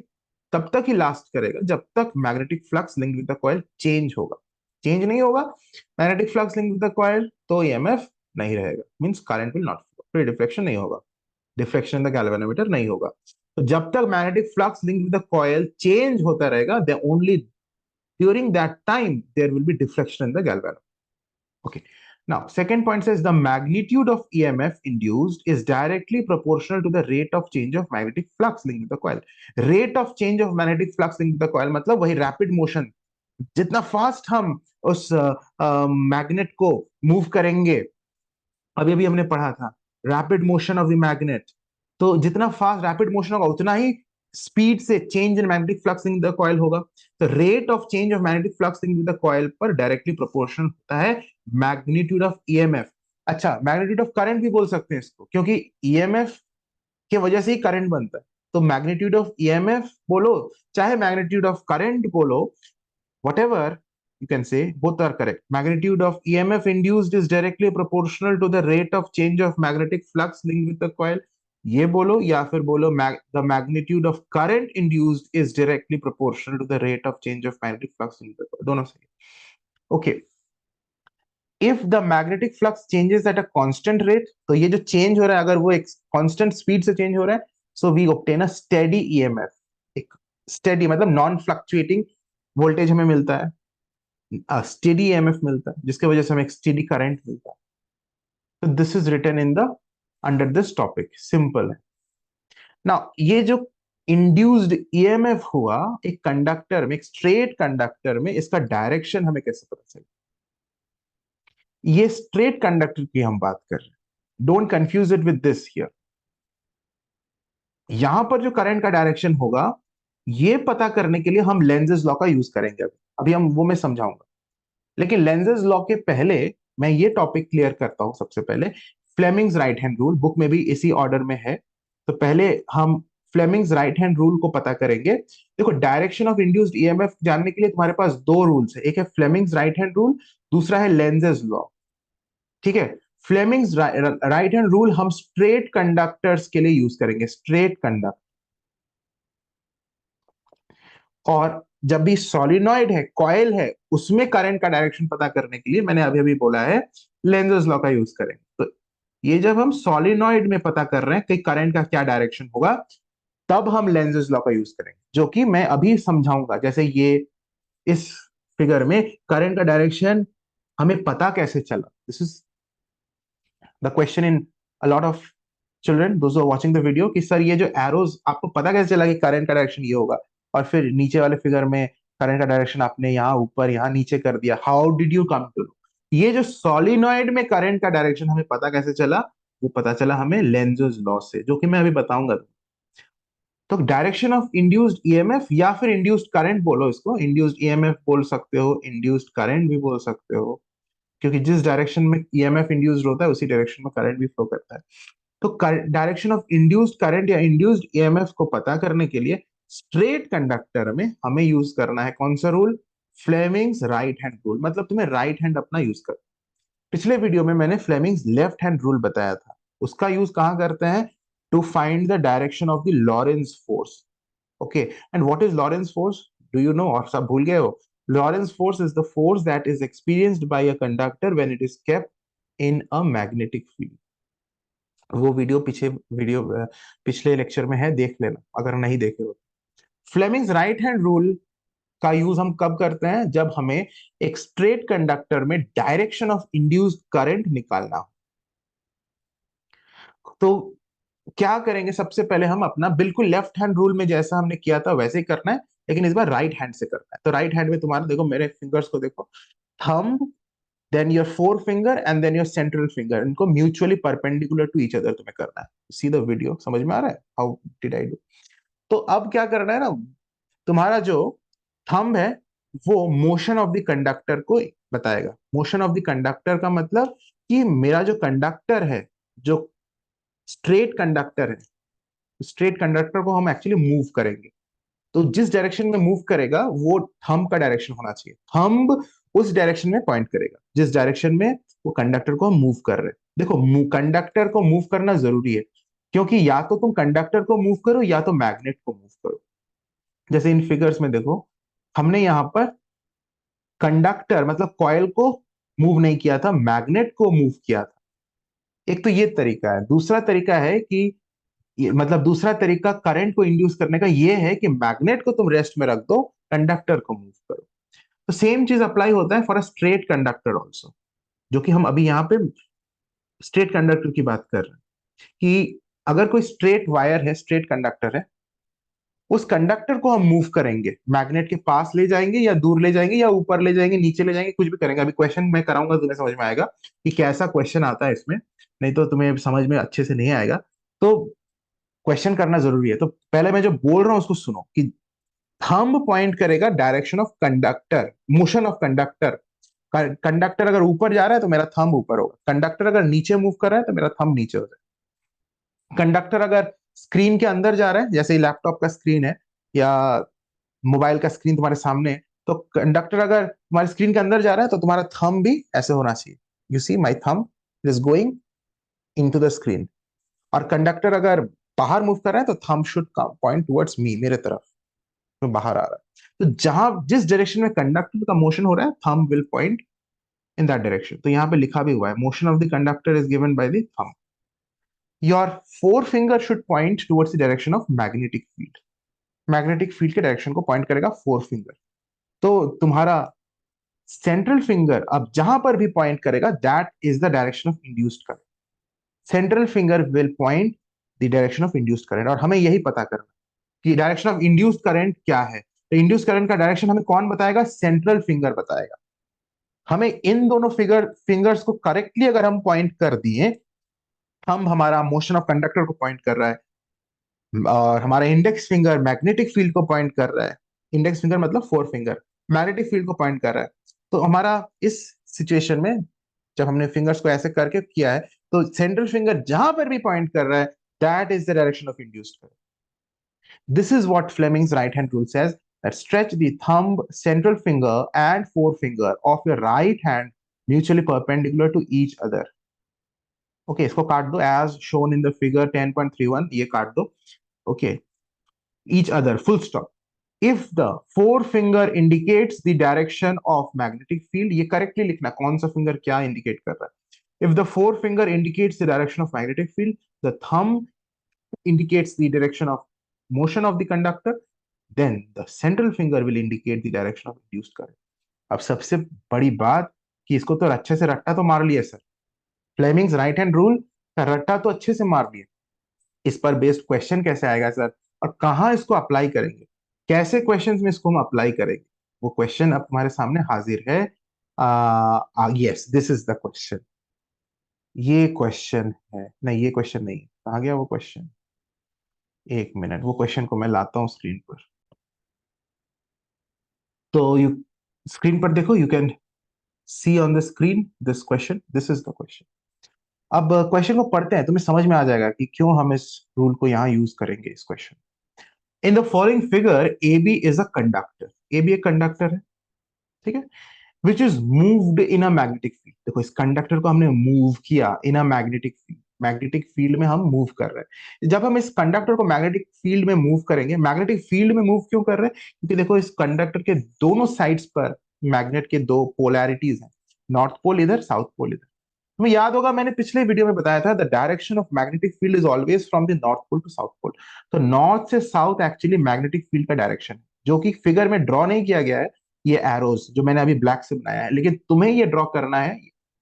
तब तक ही लास्ट करेगा जब तक magnetic flux link with the coil change होगा। चेंज नहीं होगा magnetic flux link with the coil, तो ईएमएफ नहीं रहेगा, means current will not flow, फिर डिफ्लेक्शन नहीं होगा, डिफ्लेक्शन इन द गैल्वेनोमीटर नहीं होगा। तो जब तक magnetic flux link with the coil change होता रहेगा, they only during that time there will be deflection in the galvanometer. Okay. Now, second point says the magnitude of EMF induced is directly proportional to the rate of change of magnetic flux linked to the coil. Rate of change of magnetic flux linked to the coil मतलब वही rapid motion, जितना fast हम उस magnet को move करेंगे, अभी अभी हमने पढ़ा था rapid motion of the magnet, तो जितना फास्ट रैपिड मोशन होगा उतना ही स्पीड से change in magnetic flux in the coil होगा। तो rate of change of magnetic flux in the coil पर डायरेक्टली प्रोपोर्शनल होता है मैग्नीट्यूड ऑफ ईएमएफ। अच्छा, मैग्नीट्यूड ऑफ करंट भी बोल सकते हैं इसको, क्योंकि ईएमएफ के वजह से ही करंट बनता है। तो मैग्नीट्यूड ऑफ ईएमएफ बोलो चाहे मैग्नीट्यूड ऑफ करंट बोलो, whatever you can say, both are correct. Magnitude of EMF induced is directly proportional to the rate of change of magnetic flux linked with the coil. ये बोलो या फिर बोलो the magnitude of current induced is directly proportional to the rate of change of magnetic flux linked with the coil. दोनों सही। Okay. If the magnetic flux changes at a constant rate, तो ये जो change हो रहा है अगर वो एक constant speed से change हो रहा है, so we obtain a steady EMF. एक steady मतलब non fluctuating voltage हमें मिलता है, स्टेडी ईएमएफ मिलता है, जिसके वजह से हमें एक स्टेडी करंट मिलता है। तो this is written in the under this topic, simple है ना। ये जो इंड्यूस्ड ईएमएफ हुआ एक कंडक्टर में, एक स्ट्रेट कंडक्टर में, इसका डायरेक्शन हमें कैसे पता चले? ये स्ट्रेट कंडक्टर की हम बात कर रहे हैं, don't confuse it with this here. यहां पर जो करंट का डायरेक्शन होगा ये पता करने के लिए हम लेंजेस लॉ का यूज करेंगे। अभी अभी हम वो मैं समझाऊंगा, लेकिन लेंजेस लॉ के पहले मैं ये टॉपिक क्लियर करता हूं। सबसे पहले Fleming's right hand rule, book में भी इसी ऑर्डर में है, तो पहले हम फ्लेमिंग्स राइट हैंड रूल को पता करेंगे। देखो, डायरेक्शन ऑफ इंड्यूस्ड ईएमएफ जानने के लिए तुम्हारे पास दो रूल्स है, एक है फ्लेमिंग्स राइट हैंड रूल, दूसरा है लेंजेस लॉ। ठीक है, फ्लेमिंग्स राइट हैंड रूल हम स्ट्रेट कंडक्टर्स के लिए यूज करेंगे, स्ट्रेट कंडक्टर। और जब भी सॉलिनॉइड है, कॉइल है, उसमें करंट का डायरेक्शन पता करने के लिए मैंने अभी अभी बोला है लेंजेस लॉ का यूज करेंगे। तो ये जब हम सॉलिनॉइड में पता कर रहे हैं कि करंट का क्या डायरेक्शन होगा, तब हम लेंजेस लॉ का यूज करेंगे, जो कि मैं अभी समझाऊंगा। जैसे ये इस फिगर में करंट का डायरेक्शन हमें पता कैसे चला, this is the question in a lot of children those are watching the video, कि सर ये जो एरोज आपको पता कैसे चला कि करंट का डायरेक्शन ये होगा, और फिर नीचे वाले फिगर में करंट का डायरेक्शन आपने यहाँ ऊपर यहाँ नीचे कर दिया, how did you come to know? ये जो सॉलिनॉइड में करंट का डायरेक्शन हमें पता कैसे चला, वो पता चला हमें लेंजेस लॉ से, जो कि मैं अभी बताऊंगा। तो डायरेक्शन ऑफ इंड्यूस्ड ईएमएफ या फिर इंड्यूस्ड करंट बोलो, इसको इंड्यूस्ड ईएमएफ बोल सकते हो, इंड्यूस्ड करंट भी बोल सकते हो, क्योंकि जिस डायरेक्शन में ईएमएफ इंड्यूस्ड होता है उसी डायरेक्शन में करंट भी फ्लो करता है। तो डायरेक्शन ऑफ इंड्यूस्ड करंट या इंड्यूस्ड ईएमएफ को पता करने के लिए स्ट्रेट कंडक्टर में हमें यूज करना है कौन सा rule? Fleming's right hand rule. मतलब तुम्हें राइट हैंड अपना यूज कर, पिछले वीडियो में मैंने फ्लेमिंग्स लेफ्ट हैंड रूल बताया था, उसका यूज कहां करते हैं? To find the direction of the Lorentz force. Okay, and what is Lorentz force, do you know? और सब भूल गए हो? Lorentz force is the force that is experienced by a conductor when it is kept in a magnetic field. वो video पिछले lecture में है, देख लेना अगर नहीं देखे हो। फ्लेमिंग्स राइट हैंड रूल का यूज हम कब करते हैं? जब हमें एक स्ट्रेट कंडक्टर में डायरेक्शन ऑफ इंड्यूस्ड करंट निकालना हो। तो क्या करेंगे? सबसे पहले हम अपना बिल्कुल लेफ्ट हैंड रूल में जैसा हमने किया था वैसे ही करना है, लेकिन इस बार राइट हैंड से करना है। तो राइट हैंड में तुम्हारा देखो, मेरे फिंगर्स को देखो, thumb, then your four fingers and then your central finger, इनको mutually perpendicular to each other तुम्हें करना है। सी द वीडियो, समझ में आ रहा है हाउ डिड आई डू? तो अब क्या करना है ना, तुम्हारा जो थंब है वो मोशन ऑफ द कंडक्टर को बताएगा। मोशन ऑफ द कंडक्टर का मतलब कि मेरा जो कंडक्टर है, जो स्ट्रेट कंडक्टर है, स्ट्रेट कंडक्टर को हम एक्चुअली मूव करेंगे। तो जिस डायरेक्शन में मूव करेगा वो थंब का डायरेक्शन होना चाहिए। थंब उस डायरेक्शन में पॉइंट करेगा जिस डायरेक्शन में वो कंडक्टर को हम मूव कर रहे हैं। देखो, कंडक्टर को मूव करना जरूरी है, क्योंकि या तो तुम कंडक्टर को मूव करो या तो मैग्नेट को मूव करो। जैसे इन फिगर्स में देखो, हमने यहाँ पर कंडक्टर मतलब कॉइल को मूव नहीं किया था, मैग्नेट को मूव किया था। एक तो ये तरीका है। दूसरा तरीका है कि मतलब दूसरा तरीका करंट को इंड्यूस करने का ये है कि मैग्नेट को तुम रेस्ट में रख दो, कंडक्टर को मूव करो। तो सेम चीज अप्लाई होता है for a straight conductor also. जो कि हम अभी यहाँ पे स्ट्रेट कंडक्टर की बात कर रहे हैं, कि अगर कोई स्ट्रेट वायर है, स्ट्रेट कंडक्टर है, उस कंडक्टर को हम मूव करेंगे, मैग्नेट के पास ले जाएंगे या दूर ले जाएंगे या ऊपर ले जाएंगे, नीचे ले जाएंगे, कुछ भी करेंगे। अभी क्वेश्चन मैं कराऊंगा, तुम्हें समझ में आएगा कि कैसा क्वेश्चन आता है इसमें, नहीं तो तुम्हें समझ में अच्छे से नहीं आएगा। तो क्वेश्चन करना जरूरी है। तो पहले मैं जो बोल रहा हूँ उसको सुनो, कि थंब पॉइंट करेगा direction of conductor, motion of conductor. Conductor अगर ऊपर जा रहा है तो मेरा थंब ऊपर होगा, कंडक्टर अगर नीचे मूव कर रहा है तो मेरा थंब नीचे हो जाएगा। कंडक्टर अगर स्क्रीन के अंदर जा रहा है, जैसे लैपटॉप का स्क्रीन है या मोबाइल का स्क्रीन तुम्हारे सामने है, तो कंडक्टर अगर तुम्हारे स्क्रीन के अंदर जा रहा है तो तुम्हारा थंब भी ऐसे होना चाहिए। You see my thumb is going in to the screen. और कंडक्टर अगर बाहर मूव कर रहा है तो thumb should point towards me, मेरे तरफ, में बाहर आ रहा है। तो जहां जिस डायरेक्शन में कंडक्टर का मोशन हो रहा है, thumb will point in that direction. तो यहाँ पे लिखा भी हुआ है, motion of the conductor is given by the thumb. Your four finger should point towards the direction of magnetic field. Magnetic field के डायरेक्शन को पॉइंट करेगा फोर फिंगर। तो तुम्हारा सेंट्रल फिंगर अब जहां पर भी पॉइंट करेगा, that is the direction of induced current. Central finger will point the direction of induced current. और हमें यही पता करना कि डायरेक्शन ऑफ इंड्यूस्ड करंट क्या है। तो इंड्यूस्ड करंट का डायरेक्शन हमें कौन बताएगा? सेंट्रल फिंगर बताएगा। हमें इन दोनों फिंगर्स को करेक्टली अगर हम पॉइंट कर दिए, हम हमारा मोशन ऑफ कंडक्टर को पॉइंट कर रहा है, और हमारा इंडेक्स फिंगर मैग्नेटिक फील्ड को पॉइंट कर रहा है। इंडेक्स फिंगर मतलब फोर फिंगर मैग्नेटिक फील्ड को पॉइंट कर रहा है। तो हमारा इस सिचुएशन में जब हमने फिंगर्स को ऐसे करके किया है, तो सेंट्रल फिंगर जहां पर भी पॉइंट कर रहा है, that is the direction of induced current. This is what Fleming's right hand rule says, that stretch the thumb, central finger, and forefinger of your right hand mutually perpendicular to each other. Okay, इसको काट दो, as shown in the figure 10.31, ये काट दो. Okay, each other, full stop. If the forefinger indicates the direction of magnetic field, ये correctly लिखना, कौन सा finger क्या indicate कर रहा है. If the forefinger indicates the direction of magnetic field, the thumb indicates the direction of motion of the conductor, then the central finger will indicate the direction of induced current. अब सबसे बड़ी बात कि इसको तो अच्छे से रट्टा तो मार लिया sir, Fleming's right hand rule का रट्टा तो अच्छे से मार लिया। इस पर बेस्ड क्वेश्चन कैसे आएगा सर, और कहाँ इसको अप्लाई करेंगे, कैसे क्वेश्चंस में इसको हम अप्लाई करेंगे, वो क्वेश्चन अब तुम्हारे सामने हाजिर है। Yes, this is the question. ये क्वेश्चन है, नहीं ये क्वेश्चन नहीं, कहाँ गया वो क्वेश्चन? एक मिनट, वो क्वेश्चन को मैं लाता हूँ स्क्रीन पर। तो यू स्क्रीन पर देखो, you can C on the screen this question, this is the question. अब क्वेश्चन को पढ़ते हैं, तुम्हें समझ में आ जाएगा कि क्यों हम इस रूल को यहाँ यूज करेंगे इस question. In the following figure A B is a conductor, A B एक कंडक्टर है, ठीक है, which is moved in a magnetic field. देखो इस कंडक्टर को हमने मूव किया in a magnetic field, magnetic field में हम मूव कर रहे हैं। जब हम इस कंडक्टर को मैग्नेटिक फील्ड में मूव करेंगे, मैग्नेटिक फील्ड में मूव क्यों कर रहे हैं? क्योंकि देखो इस कंडक्टर के दोनों साइड्स पर मैग्नेट के दो पोलैरिटीज हैं, नॉर्थ पोल इधर, साउथ पोल इधर। तुम्हें याद होगा मैंने पिछले वीडियो में बताया था, the direction of magnetic field is always from the north pole to south pole. तो नॉर्थ से साउथ एक्चुअली मैग्नेटिक फील्ड का डायरेक्शन है, जो कि फिगर में ड्रॉ नहीं किया गया है, ये एरोज जो मैंने अभी ब्लैक से बनाया है, लेकिन तुम्हें ये ड्रॉ करना है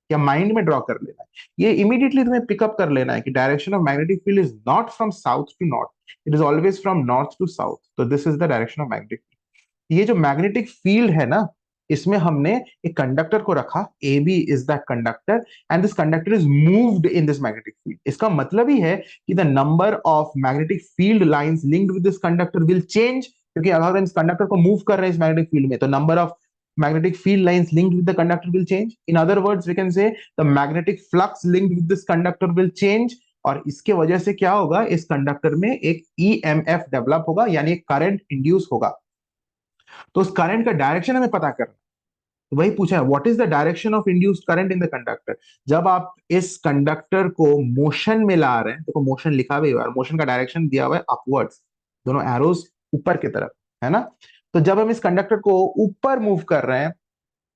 या माइंड में ड्रॉ कर लेना है, ये इमीडिएटली तुम्हें पिकअप कर लेना है कि direction of magnetic field is not from south to north, it is always from north to south. तो this is the direction of magnetic field. ये जो मैग्नेटिक फील्ड है ना, इसमें हमने एक कंडक्टर को रखा, A B is that conductor, and this conductor is moved in this magnetic field. इसका मतलब ही है कि the number of magnetic field lines linked with this conductor will change, क्योंकि अगर हम इस कंडक्टर को मूव कर रहे हैं इस मैग्नेटिक फील्ड में, तो number of magnetic field lines linked with the conductor will change. In other words, we can say the magnetic flux linked with this conductor will change. और इसके वजह से क्या होगा, इस कंडक्टर में एक EMF डेवलप होगा, यानी एक करंट इंड्यूस होगा। तो उस करंट का डायरेक्शन हमें पता करना, तो वही पूछा है, what is the direction of induced current in the conductor. जब आप इस कंडक्टर को मोशन में ला रहे हैं, देखो मोशन लिखा हुआ है, मोशन का डायरेक्शन दिया हुआ है अपवर्ड्स, दोनों एरोज ऊपर की तरफ है ना। तो जब हम इस कंडक्टर को ऊपर मूव कर रहे हैं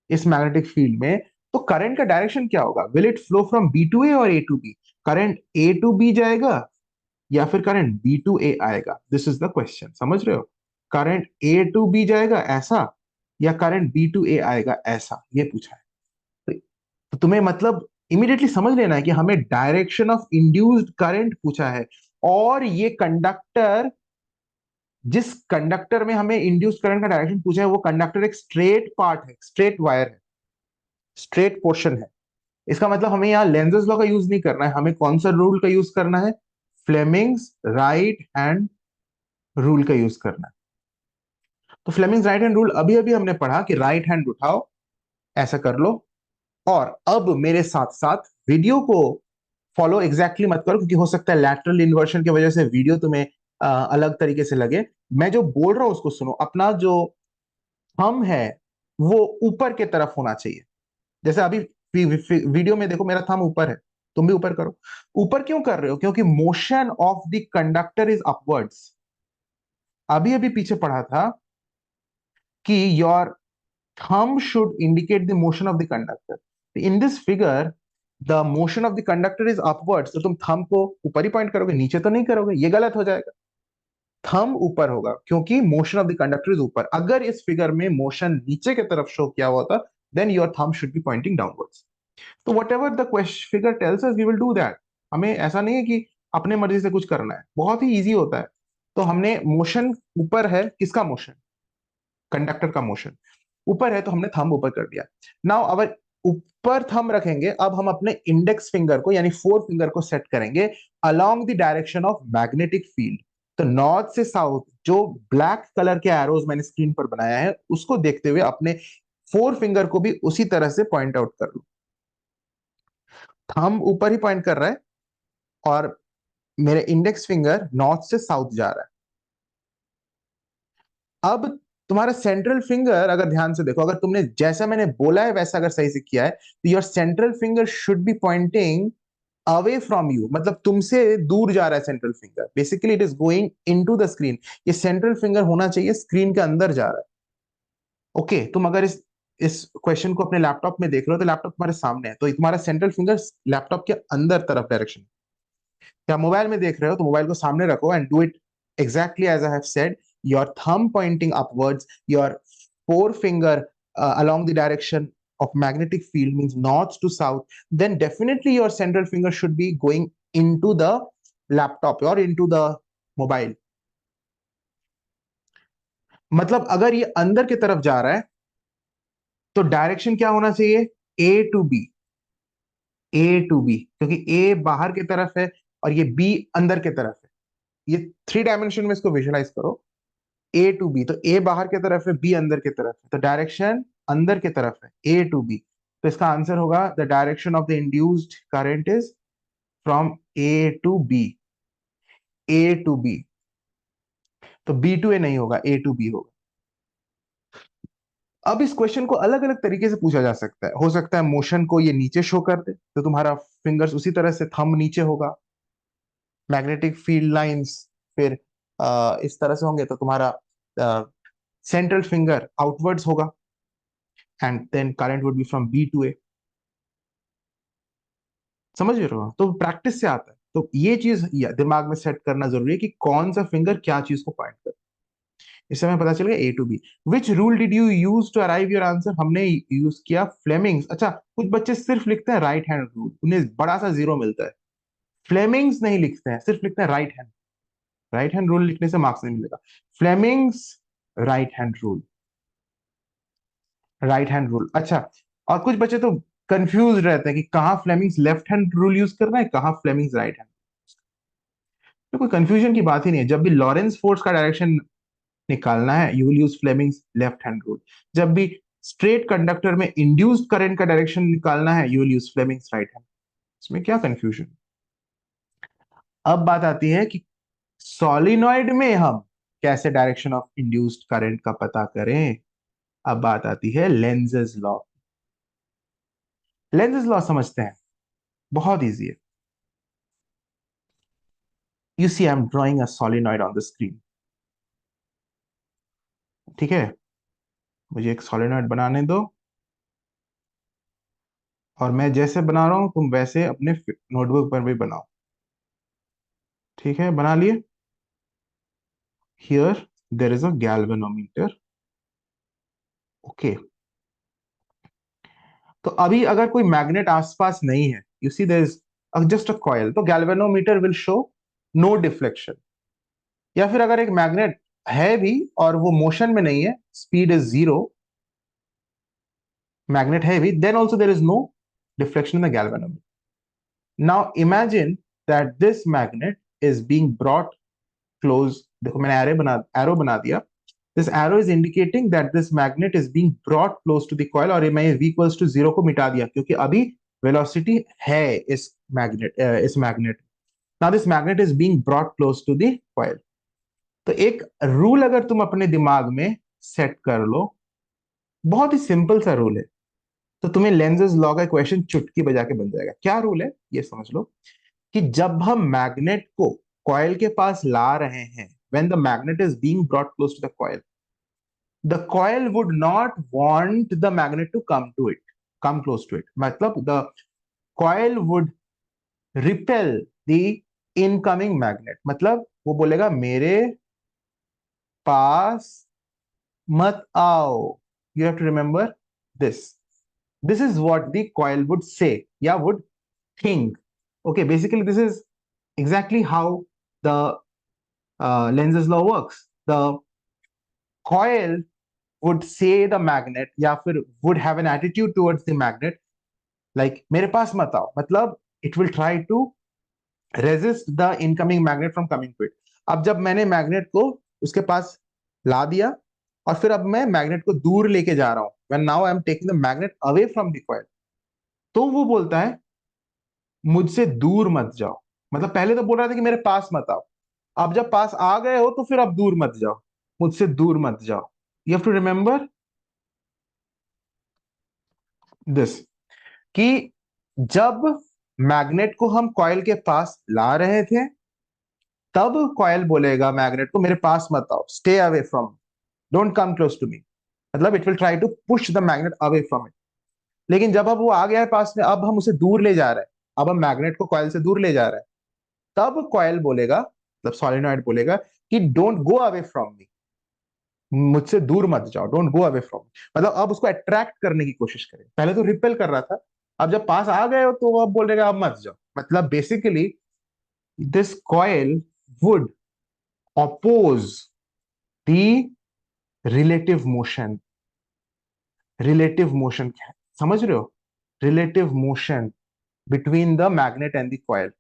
इस मैग्नेटिक फील्ड में, तो करंट का डायरेक्शन क्या होगा? Will it flow from B to A और A to B? Current A to B जाएगा या फिर करंट बी टू ए आएगा? दिस इज द क्वेश्चन, समझ रहे हो? करंट ए टू बी जाएगा ऐसा, या करंट बी टू ए आएगा ऐसा, ये पूछा है। तो तो तुम्हें मतलब इमीडिएटली समझ लेना है कि हमें डायरेक्शन ऑफ इंड्यूस्ड करंट पूछा है, और ये कंडक्टर, जिस कंडक्टर में हमें इंड्यूस्ड करंट का डायरेक्शन पूछा है, वो कंडक्टर एक स्ट्रेट पार्ट है, स्ट्रेट वायर है, स्ट्रेट पोर्शन है। इसका मतलब हमें यहाँ लेंजेस लॉ का यूज नहीं करना है, हमें कौन सा रूल का यूज करना है? फ्लेमिंग्स राइट हैंड रूल का यूज करना है। तो फ्लेमिंग्स राइट हैंड रूल अभी अभी हमने पढ़ा कि राइट हैंड उठाओ, ऐसा कर लो। और अब मेरे साथ साथ वीडियो को फॉलो एग्जैक्टली मत करो, क्योंकि हो सकता है लैटरल इन्वर्शन की वजह से वीडियो तुम्हें अलग तरीके से लगे। मैं जो बोल रहा हूं उसको सुनो। अपना जो थंब है वो ऊपर की तरफ होना चाहिए। जैसे अभी वीडियो में देखो, मेरा थंब ऊपर है, तुम भी ऊपर करो। ऊपर क्यों कर रहे हो? क्योंकि motion of the conductor is upwards. अभी अभी पीछे पढ़ा था कि your thumb should indicate the motion of the conductor. In this figure, the motion of the conductor is upwards. तो तुम thumb को ऊपर ही पॉइंट करोगे, नीचे तो नहीं करोगे, ये गलत हो जाएगा। थंब ऊपर होगा क्योंकि motion of the conductor is ऊपर। अगर इस फिगर में मोशन नीचे की तरफ शो किया हुआ था, then your thumb should be pointing downwards. तो whatever the figure tells us we will do that. हमें ऐसा नहीं है कि अपने मर्जी से कुछ करना है, बहुत ही इजी होता है। तो हमने मोशन ऊपर है, किसका मोशन? कंडक्टर का मोशन ऊपर है, तो हमने थंब ऊपर कर दिया। नाउ अगर ऊपर थंब रखेंगे, अब हम अपने इंडेक्स फिंगर को यानी फोर फिंगर को सेट करेंगे along the direction of magnetic field. तो नॉर्थ से साउथ जो ब्लैक कलर के एरोज मैंने स्क्रीन पर बनाया है, उसको देखते हुए अपने फोर फिंगर को भी उसी तरह से पॉइंट आउट कर लो। थंब ऊपर ही पॉइंट कर रहा है और मेरे इंडेक्स फिंगर नॉर्थ से साउथ जा रहा है। अब तुम्हारा सेंट्रल फिंगर अगर ध्यान से देखो, अगर तुमने जैसा मैंने बोला है वैसा अगर सही से किया है, तो your central finger should be pointing away from you. मतलब तुमसे दूर जा रहा है central finger, basically it is going into the screen. ये सेंट्रल फिंगर होना चाहिए स्क्रीन के अंदर जा रहा है। ओके, तुम अगर इस क्वेश्चन को अपने लैपटॉप में देख रहे हो, तो लैपटॉप तुम्हारे सामने है, तो तुम्हारा सेंट्रल फिंगर लैपटॉप के अंदर तरफ डायरेक्शन। या मोबाइल में देख रहे हो तो मोबाइल को सामने रखो and do it exactly as I have said. Your thumb pointing upwards, your forefinger along the direction of magnetic field means north to south. Then definitely your central finger should be going into the laptop or into the mobile. मतलब अगर ये अंदर की तरफ जा रहा है, तो डायरेक्शन क्या होना चाहिए? A to B. A to B, क्योंकि ए बाहर की तरफ है और ये बी अंदर की तरफ है। ये थ्री डायमेंशन में इसको विजुलाइज करो। ए टू बी, तो ए बाहर की तरफ है, बी अंदर की तरफ है, तो डायरेक्शन अंदर की तरफ है, ए टू बी। तो इसका आंसर होगा the direction of the induced current is from A to B. A to B, तो बी टू ए नहीं होगा, ए टू बी होगा। अब इस क्वेश्चन को अलग अलग तरीके से पूछा जा सकता है। हो सकता है मोशन को ये नीचे शो कर दे, तो तुम्हारा फिंगर्स उसी तरह से थंब नीचे होगा। मैग्नेटिक फील्ड लाइंस फिर इस तरह से होंगे, तो तुम्हारा सेंट्रल फिंगर आउटवर्ड्स होगा, and then current would be from B to A. समझ रहे हो? तो प्रैक्टिस से आता है। तो ये चीज दिमाग में सेट करना जरूरी है कि कौन सा फिंगर क्या चीज को पॉइंट कर। इससे हमें पता चल गया A to B. Which rule did you use to arrive your answer? हमने यूज किया फ्लेमिंग्स। अच्छा, कुछ बच्चे सिर्फ लिखते हैं राइट हैंड रूल, उन्हें बड़ा सा जीरो मिलता है। फ्लेमिंग्स नहीं लिखते हैं, सिर्फ लिखते हैं right hand. Right hand rule लिखने से मार्क्स नहीं मिलेगा। Fleming's right hand rule, right hand rule. अच्छा, और कुछ बच्चे तो कंफ्यूज रहते हैं कि कहाँ Fleming's left hand rule use करना है, कहाँ फ्लेमिंग्स राइट हैंड। तो कोई कंफ्यूजन की बात ही नहीं है। जब भी लॉरेंस फोर्स का डायरेक्शन निकालना है, you will use Fleming's left hand rule. जब भी स्ट्रेट कंडक्टर में इंड्यूस्ड करंट का डायरेक्शन निकालना है, you will use Fleming's right hand. इसमें क्या कंफ्यूजन? अब बात आती है कि सॉलिनॉइड में हम कैसे डायरेक्शन ऑफ इंड्यूस्ड करंट का पता करें। अब बात आती है लेंजेस लॉ। लेंजेस लॉ समझते हैं, बहुत इजी है। You see I am drawing a solenoid on the screen. ठीक है, मुझे एक सॉलिनॉइड बनाने दो, और मैं जैसे बना रहा हूं तुम वैसे अपने नोटबुक पर भी बनाओ। ठीक है, बना लिए? Here there is a galvanometer. Okay, तो अभी अगर कोई मैग्नेट आसपास नहीं है, you see there is just a coil, तो galvanometer will show no deflection. या फिर अगर एक मैग्नेट है भी और वो मोशन में नहीं है, speed is zero, magnet heavy, then also there is no deflection in the galvanometer. Now imagine that this magnet is being brought close. देखो मैंने arrow बना दिया. This arrow is indicating that this magnet is being brought close to the coil, और मैं v equals to 0 को मिटा दिया क्योंकि अभी velocity है इस magnet. Now this magnet is being brought close to the coil. तो एक रूल अगर तुम अपने दिमाग में सेट कर लो, बहुत ही सिंपल सा रूल है, तो तुम्हें लेंजेस लॉ का इक्वेशन चुटकी बजा के बन जाएगा। क्या रूल है ये समझ लो, कि जब हम मैग्नेट को कॉइल के पास ला रहे हैं, when the magnet is being brought close to the coil would not want the magnet to come close to it, मतलब the coil would repel the incoming magnet, मतलब वो बोलेगा मेरे पास मत आओ। You have to remember this, this is what the coil would say, yeah, would think. Okay, basically this is exactly how the Lenz's law works. The coil would say the magnet, या फिर would have an attitude towards the magnet like मेरे पास मत आओ, मतलब it will try to resist the incoming magnet from coming to it. अब जब मैंने मैग्नेट को उसके पास ला दिया और फिर अब मैं मैग्नेट को दूर लेके जा रहा हूं, when now I am taking the magnet away from the coil, तो वो बोलता है मुझसे दूर मत जाओ। मतलब पहले तो बोल रहा था कि मेरे पास मत आओ, अब जब पास आ गए हो तो फिर अब दूर मत जाओ, मुझसे दूर मत जाओ। You have to remember this, कि जब मैग्नेट को हम कॉइल के पास ला रहे थे, तब कॉइल बोलेगा मैग्नेट को मेरे पास मत आओ, stay away from, don't come close to me, मतलब it will try to push the magnet away from it. लेकिन जब अब वो आ गया है पास में, अब हम उसे दूर ले जा रहे हैं, अब हम मैग्नेट को कॉइल से दूर ले जा रहे हैं, तब कॉइल बोलेगा, मतलब सोलेनॉइड बोलेगा कि don't go away from me, मुझसे दूर मत जाओ, डोंट गो अवे फ्रॉम, मतलब अब उसको अट्रैक्ट करने की कोशिश करें। पहले तो रिपेल कर रहा था, अब जब पास आ गए हो तो अब बोलेगा अब मत जाओ। मतलब basically this coil would oppose the relative motion क्या है समझ रहे हो? Relative motion between the magnet and the coil,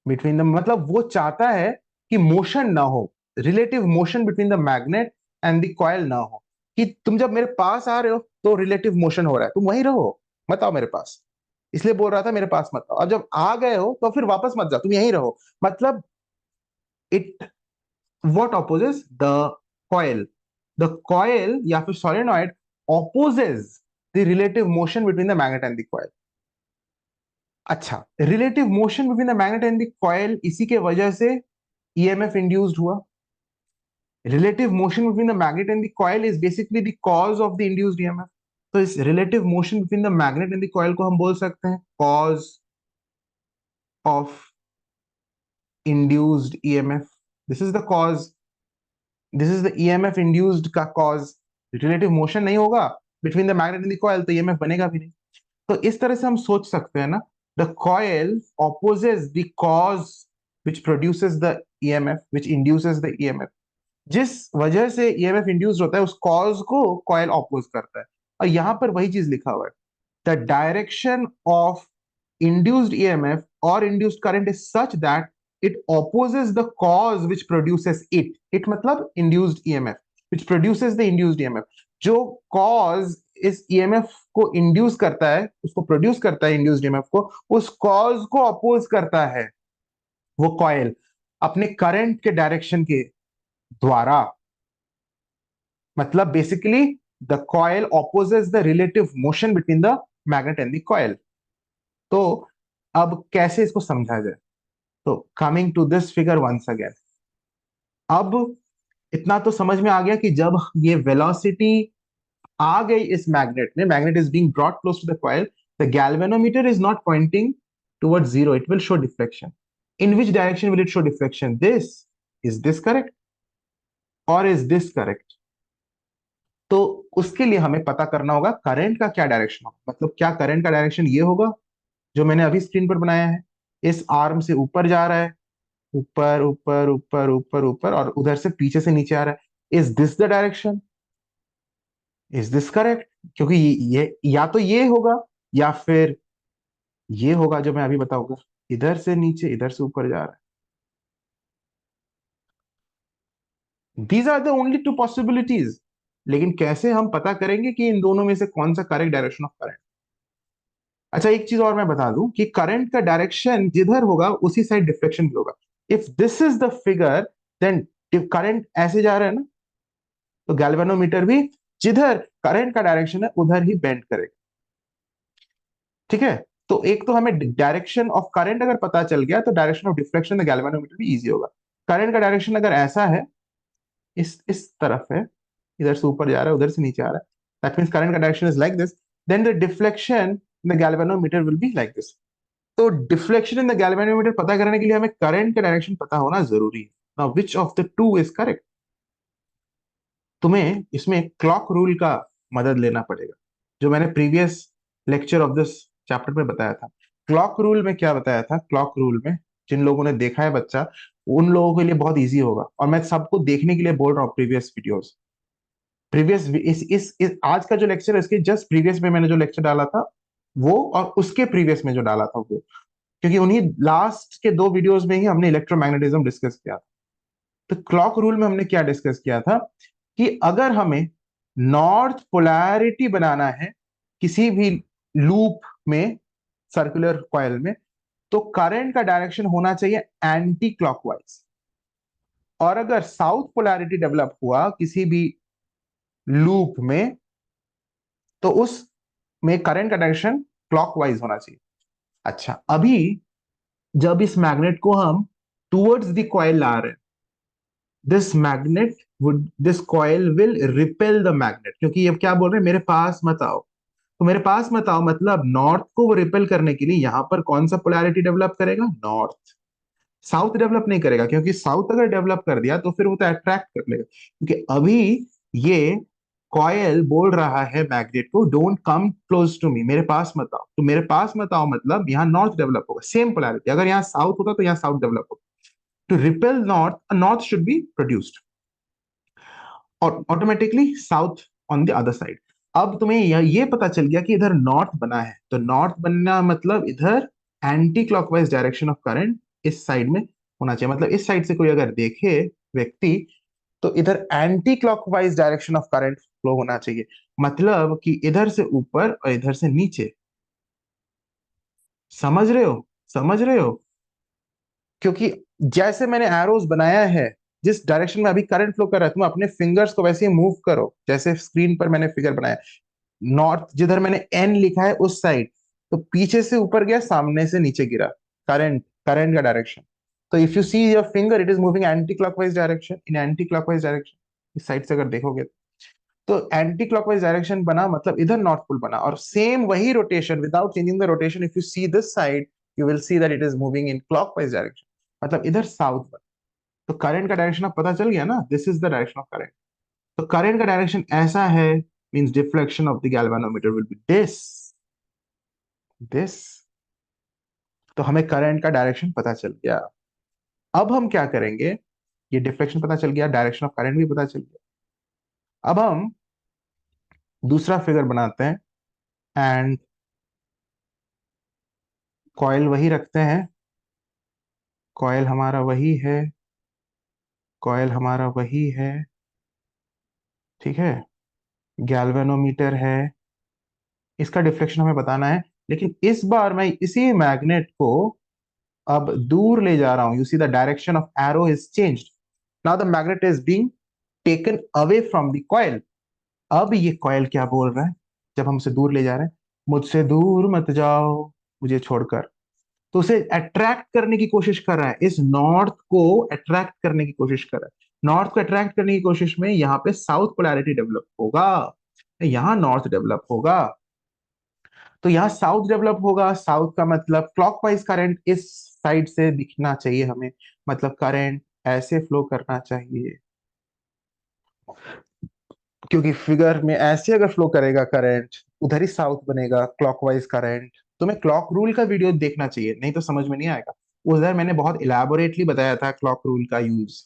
between the, मतलब वो चाहता है कि मोशन ना हो, relative motion between the magnet and the coil ना हो, कि तुम जब मेरे पास आ रहे हो तो रिलेटिव मोशन हो रहा है, तुम वहीं रहो, मत आओ मेरे पास, इसलिए बोल रहा था मेरे पास मत आओ। अब जब आ गए हो तो फिर वापस मत जाओ, तुम यहीं रहो, मतलब it what opposes the coil, the coil या फिर solenoid opposes the relative motion between the magnet and the coil. अच्छा, relative motion between the magnet and the coil, इसी के वजह से ईएमएफ इंड्यूस्ड हुआ। Relative motion between the magnet and the coil is basically the cause of the induced EMF. तो इस relative motion between the magnet and the coil को हम बोल सकते हैं cause of induced EMF. This is the cause. This is the EMF induced का cause. Relative motion नहीं होगा between the magnet and the coil, तो EMF बनेगा भी नहीं। तो इस तरह से हम सोच सकते हैं ना, the coil opposes the cause which produces the EMF, which induces the EMF. जिस वजह से ईएमएफ इंड्यूस होता है उस कॉज को कॉइल ऑपोज करता है। और यहां पर वही चीज लिखा हुआ है, the direction of induced EMF और induced current is such that it opposes the cause which produces it मतलब induced EMF, which produces the induced EMF. जो कॉज इस ईएमएफ को इंड्यूस करता है, उसको प्रोड्यूस करता है इंड्यूस्ड ईएमएफ को, उस कॉज को अपोज करता है वो कॉइल अपने करंट के डायरेक्शन के द्वारा। मतलब basically the coil opposes the relative motion between the magnet and the coil. तो अब कैसे इसको समझा जाए, तो coming to this figure once again, अब इतना तो समझ में आ गया कि जब ये वेलोसिटी आ गई इस मैग्नेट में, magnet is being brought close to the coil, the galvanometer is not pointing towards zero, it will show deflection. In which direction will it show deflection? This, is this correct और is this correct? तो उसके लिए हमें पता करना होगा current का क्या डायरेक्शन होगा, मतलब क्या करंट का डायरेक्शन ये होगा जो मैंने अभी स्क्रीन पर बनाया है, इस आर्म से ऊपर जा रहा है, ऊपर ऊपर ऊपर ऊपर ऊपर, और उधर से पीछे से नीचे आ रहा है। Is this the direction? Is this correct? क्योंकि ये या तो ये होगा या फिर ये होगा जो मैं अभी बताऊंगा, इधर से नीचे इधर से ऊपर जा रहा है। These are the only two possibilities. लेकिन कैसे हम पता करेंगे कि इन दोनों में से कौन सा करेक्ट डायरेक्शन ऑफ करंट? अच्छा, एक चीज और मैं बता दूं कि करंट का डायरेक्शन जिधर होगा उसी साइड डिफ्लेक्शन भी होगा। If this is the figure, then current ऐसे जा रहा है ना, तो गैल्वेनोमीटर भी जिधर करंट का डायरेक्शन है उधर ही बेंड करेगा। ठीक है, तो एक तो हमें डायरेक्शन ऑफ करंट अगर पता चल गया तो direction of deflection the galvanometer भी इजी होगा। करंट का डायरेक्शन अगर ऐसा है, इस तरफ है, इधर से ऊपर जा रहा है उधर से नीचे आ रहा है, दैट मींस करंट का direction is like this, then the deflection in the galvanometer will be like this. तो डिफ्लेक्शन इन द गैल्वेनोमीटर पता करने के लिए हमें करंट का डायरेक्शन पता होना जरूरी है। Now which of the two is correct? तुम्हें इसमें क्लॉक रूल का मदद लेना पड़ेगा, जो मैंने previous lecture of this chapter में बताया था। क्लॉक रूल में क्या बताया था? क्लॉक रूल में जिन लोगों ने देखा है बच्चा, उन लोगों के लिए बहुत इजी होगा, और मैं सबको देखने के लिए बोल रहा हूँ प्रीवियस वीडियोस। इस आज का जो लेक्चर है इसके जस्ट प्रीवियस में मैंने जो लेक्चर डाला था वो, और उसके प्रीवियस में जो डाला था वो, क्योंकि उन्हीं लास्ट के दो वीडियोस में ही हमने इलेक्ट्रोमैग्नेटिज्म डिस्कस किया था। तो क्लॉक रूल में हमने क्या डिस्कस किया था कि अगर हमें नॉर्थ पोलैरिटी बनाना है किसी भी लूप में, सर्कुलर कॉइल में, तो करंट का डायरेक्शन होना चाहिए एंटी क्लॉकवाइज। और अगर साउथ पोलैरिटी डेवलप हुआ किसी भी लूप में, तो उस में करंट का डायरेक्शन क्लॉकवाइज होना चाहिए। अच्छा, अभी जब इस मैग्नेट को हम टुवर्ड्स द कॉइल ला रहे हैं, this magnet would this coil will repel the magnet, क्योंकि ये क्या बोल रहे हैं, मेरे पास मत आओ। तो मेरे पास मत आओ मतलब नॉर्थ को वो रिपेल करने के लिए यहां पर कौन सा पोलैरिटी डेवलप करेगा? नॉर्थ। साउथ डेवलप नहीं करेगा, क्योंकि साउथ अगर डेवलप कर दिया तो फिर वो तो अट्रैक्ट कर लेगा। क्योंकि अभी ये कॉयल बोल रहा है मैग्नेट को, don't come close to me, मेरे पास मत आओ। तो मेरे पास मत आओ मतलब यहाँ नॉर्थ डेवलप होगा, सेम पोलैरिटी। अगर यहाँ साउथ होता तो यहाँ साउथ डेवलप होगा। To repel north, north should be produced, और automatically south on the other side. अब तुम्हें ये पता चल गया कि इधर नॉर्थ बना है, तो नॉर्थ बनना मतलब इधर anti clockwise direction of current इस साइड में होना चाहिए। मतलब इस साइड से कोई अगर देखे व्यक्ति, तो इधर anti clockwise direction of current flow होना चाहिए, मतलब कि इधर से ऊपर और इधर से नीचे। समझ रहे हो? समझ रहे हो? क्योंकि जैसे मैंने एरोज बनाया है, जिस डायरेक्शन में अभी करंट फ्लो कर रहा है, तुम अपने फिंगर्स को वैसे ही मूव करो जैसे स्क्रीन पर मैंने फिगर बनाया। नॉर्थ जिधर मैंने एन लिखा है उस साइड, तो पीछे से ऊपर गया, सामने से नीचे गिरा। करंट, करंट का डायरेक्शन। तो if you see your finger, it is moving anti clockwise direction, in anti clockwise direction. इस साइड से अगर देखोगे तो एंटी क्लॉकवाइज डायरेक्शन बना, मतलब इधर नॉर्थ पोल बना। और सेम वही rotation without changing the rotation, if you see this side, you will see that it is moving in clockwise direction, मतलब इधर साउथ बना। तो करंट का डायरेक्शन अब पता चल गया ना, this is the direction of current. तो करंट का डायरेक्शन ऐसा है, means deflection of the galvanometer will B this. तो हमें करंट का डायरेक्शन पता चल गया। अब हम क्या करेंगे, ये डिफ्लेक्शन पता चल गया, डायरेक्शन ऑफ करंट भी पता चल गया। अब हम दूसरा फिगर बनाते हैं, एंड कॉइल वही रखते हैं। कॉइल हमारा वही है, कॉइल हमारा वही है, ठीक है। गैल्वेनोमीटर है, इसका डिफ्लेक्शन हमें बताना है। लेकिन इस बार मैं इसी मैग्नेट को अब दूर ले जा रहा हूं। You see the direction of arrow is changed. Now the magnet is being taken away from the coil. अब ये कॉइल क्या बोल रहा है जब हम उसे दूर ले जा रहे हैं? मुझसे दूर मत जाओ, मुझे छोड़कर। तो उसे अट्रैक्ट करने की कोशिश कर रहा है, इस नॉर्थ को अट्रैक्ट करने की कोशिश कर रहा है। नॉर्थ को अट्रैक्ट करने की कोशिश में यहाँ पे साउथ पोलैरिटी डेवलप होगा, यहाँ नॉर्थ डेवलप होगा। तो यहाँ साउथ डेवलप होगा, साउथ का मतलब क्लॉकवाइज करंट इस साइड से दिखना चाहिए हमें, मतलब करंट ऐसे फ्लो करना चाहिए। क्योंकि फिगर में ऐसे अगर फ्लो करेगा करंट, उधर ही साउथ बनेगा क्लॉकवाइज करंट। तुम्हें क्लॉक रूल का वीडियो देखना चाहिए, नहीं तो समझ में नहीं आएगा। उधर मैंने बहुत इलेबोरेटली बताया था क्लॉक रूल का यूज।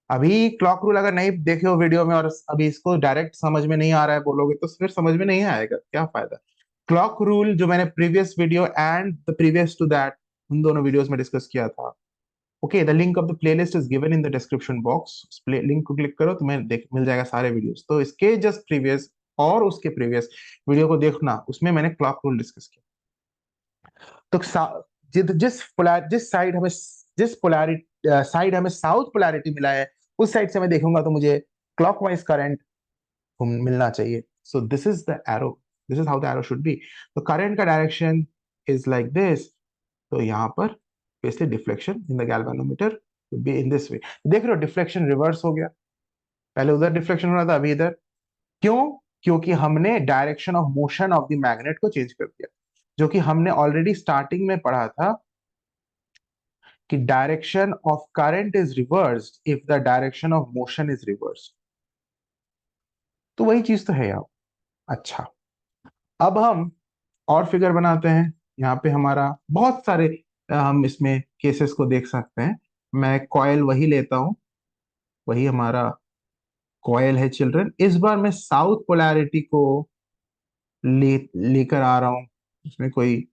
अभी क्लॉक रूल अगर नहीं देखे हो वीडियो में, और अभी इसको डायरेक्ट समझ में नहीं आ रहा है बोलोगे, तो फिर समझ में नहीं आएगा, क्या फायदा। क्लॉक रूल जो मैंने previous video and the previous to that, उन दोनों वीडियोस में डिस्कस किया था। Okay, the link of the playlist is given in the description box. उस लिंक को क्लिक करो, तुम्हें देख मिल जाएगा सारे वीडियोस। तो इसके जस्ट प्रीवियस और उसके प्रीवियस वीडियो को देखना, उसमें मैंने क्लॉक रूल डिस्कस किया। तो जिस पोलैरिटी साइड हमें साउथ पोलैरिटी मिला है, उस साइड से मैं देखूंगा तो मुझे क्लॉकवाइज करंट मिलना चाहिए। So this is the arrow, this is how the arrow should be. तो करंट का डायरेक्शन इज लाइक दिस। तो यहाँ पर basically deflection in the galvanometer would be in this way। देख रहे हो, डिफ्लेक्शन रिवर्स हो गया। पहले उधर डिफ्लेक्शन हो रहा था, अभी इधर। क्यों? क्योंकि हमने direction of motion of the magnet को चेंज कर दिया, जो कि हमने ऑलरेडी स्टार्टिंग में पढ़ा था कि direction of current is reversed if the direction of motion is reversed. तो वही चीज तो है यार। अच्छा, अब हम और फिगर बनाते हैं। यहाँ पे हमारा बहुत सारे हम इसमें केसेस को देख सकते हैं। मैं कॉयल वही लेता हूँ, वही हमारा कॉयल है चिल्ड्रन। इस बार मैं साउथ पोलैरिटी को लेकर आ रहा हूँ। इसमें कोई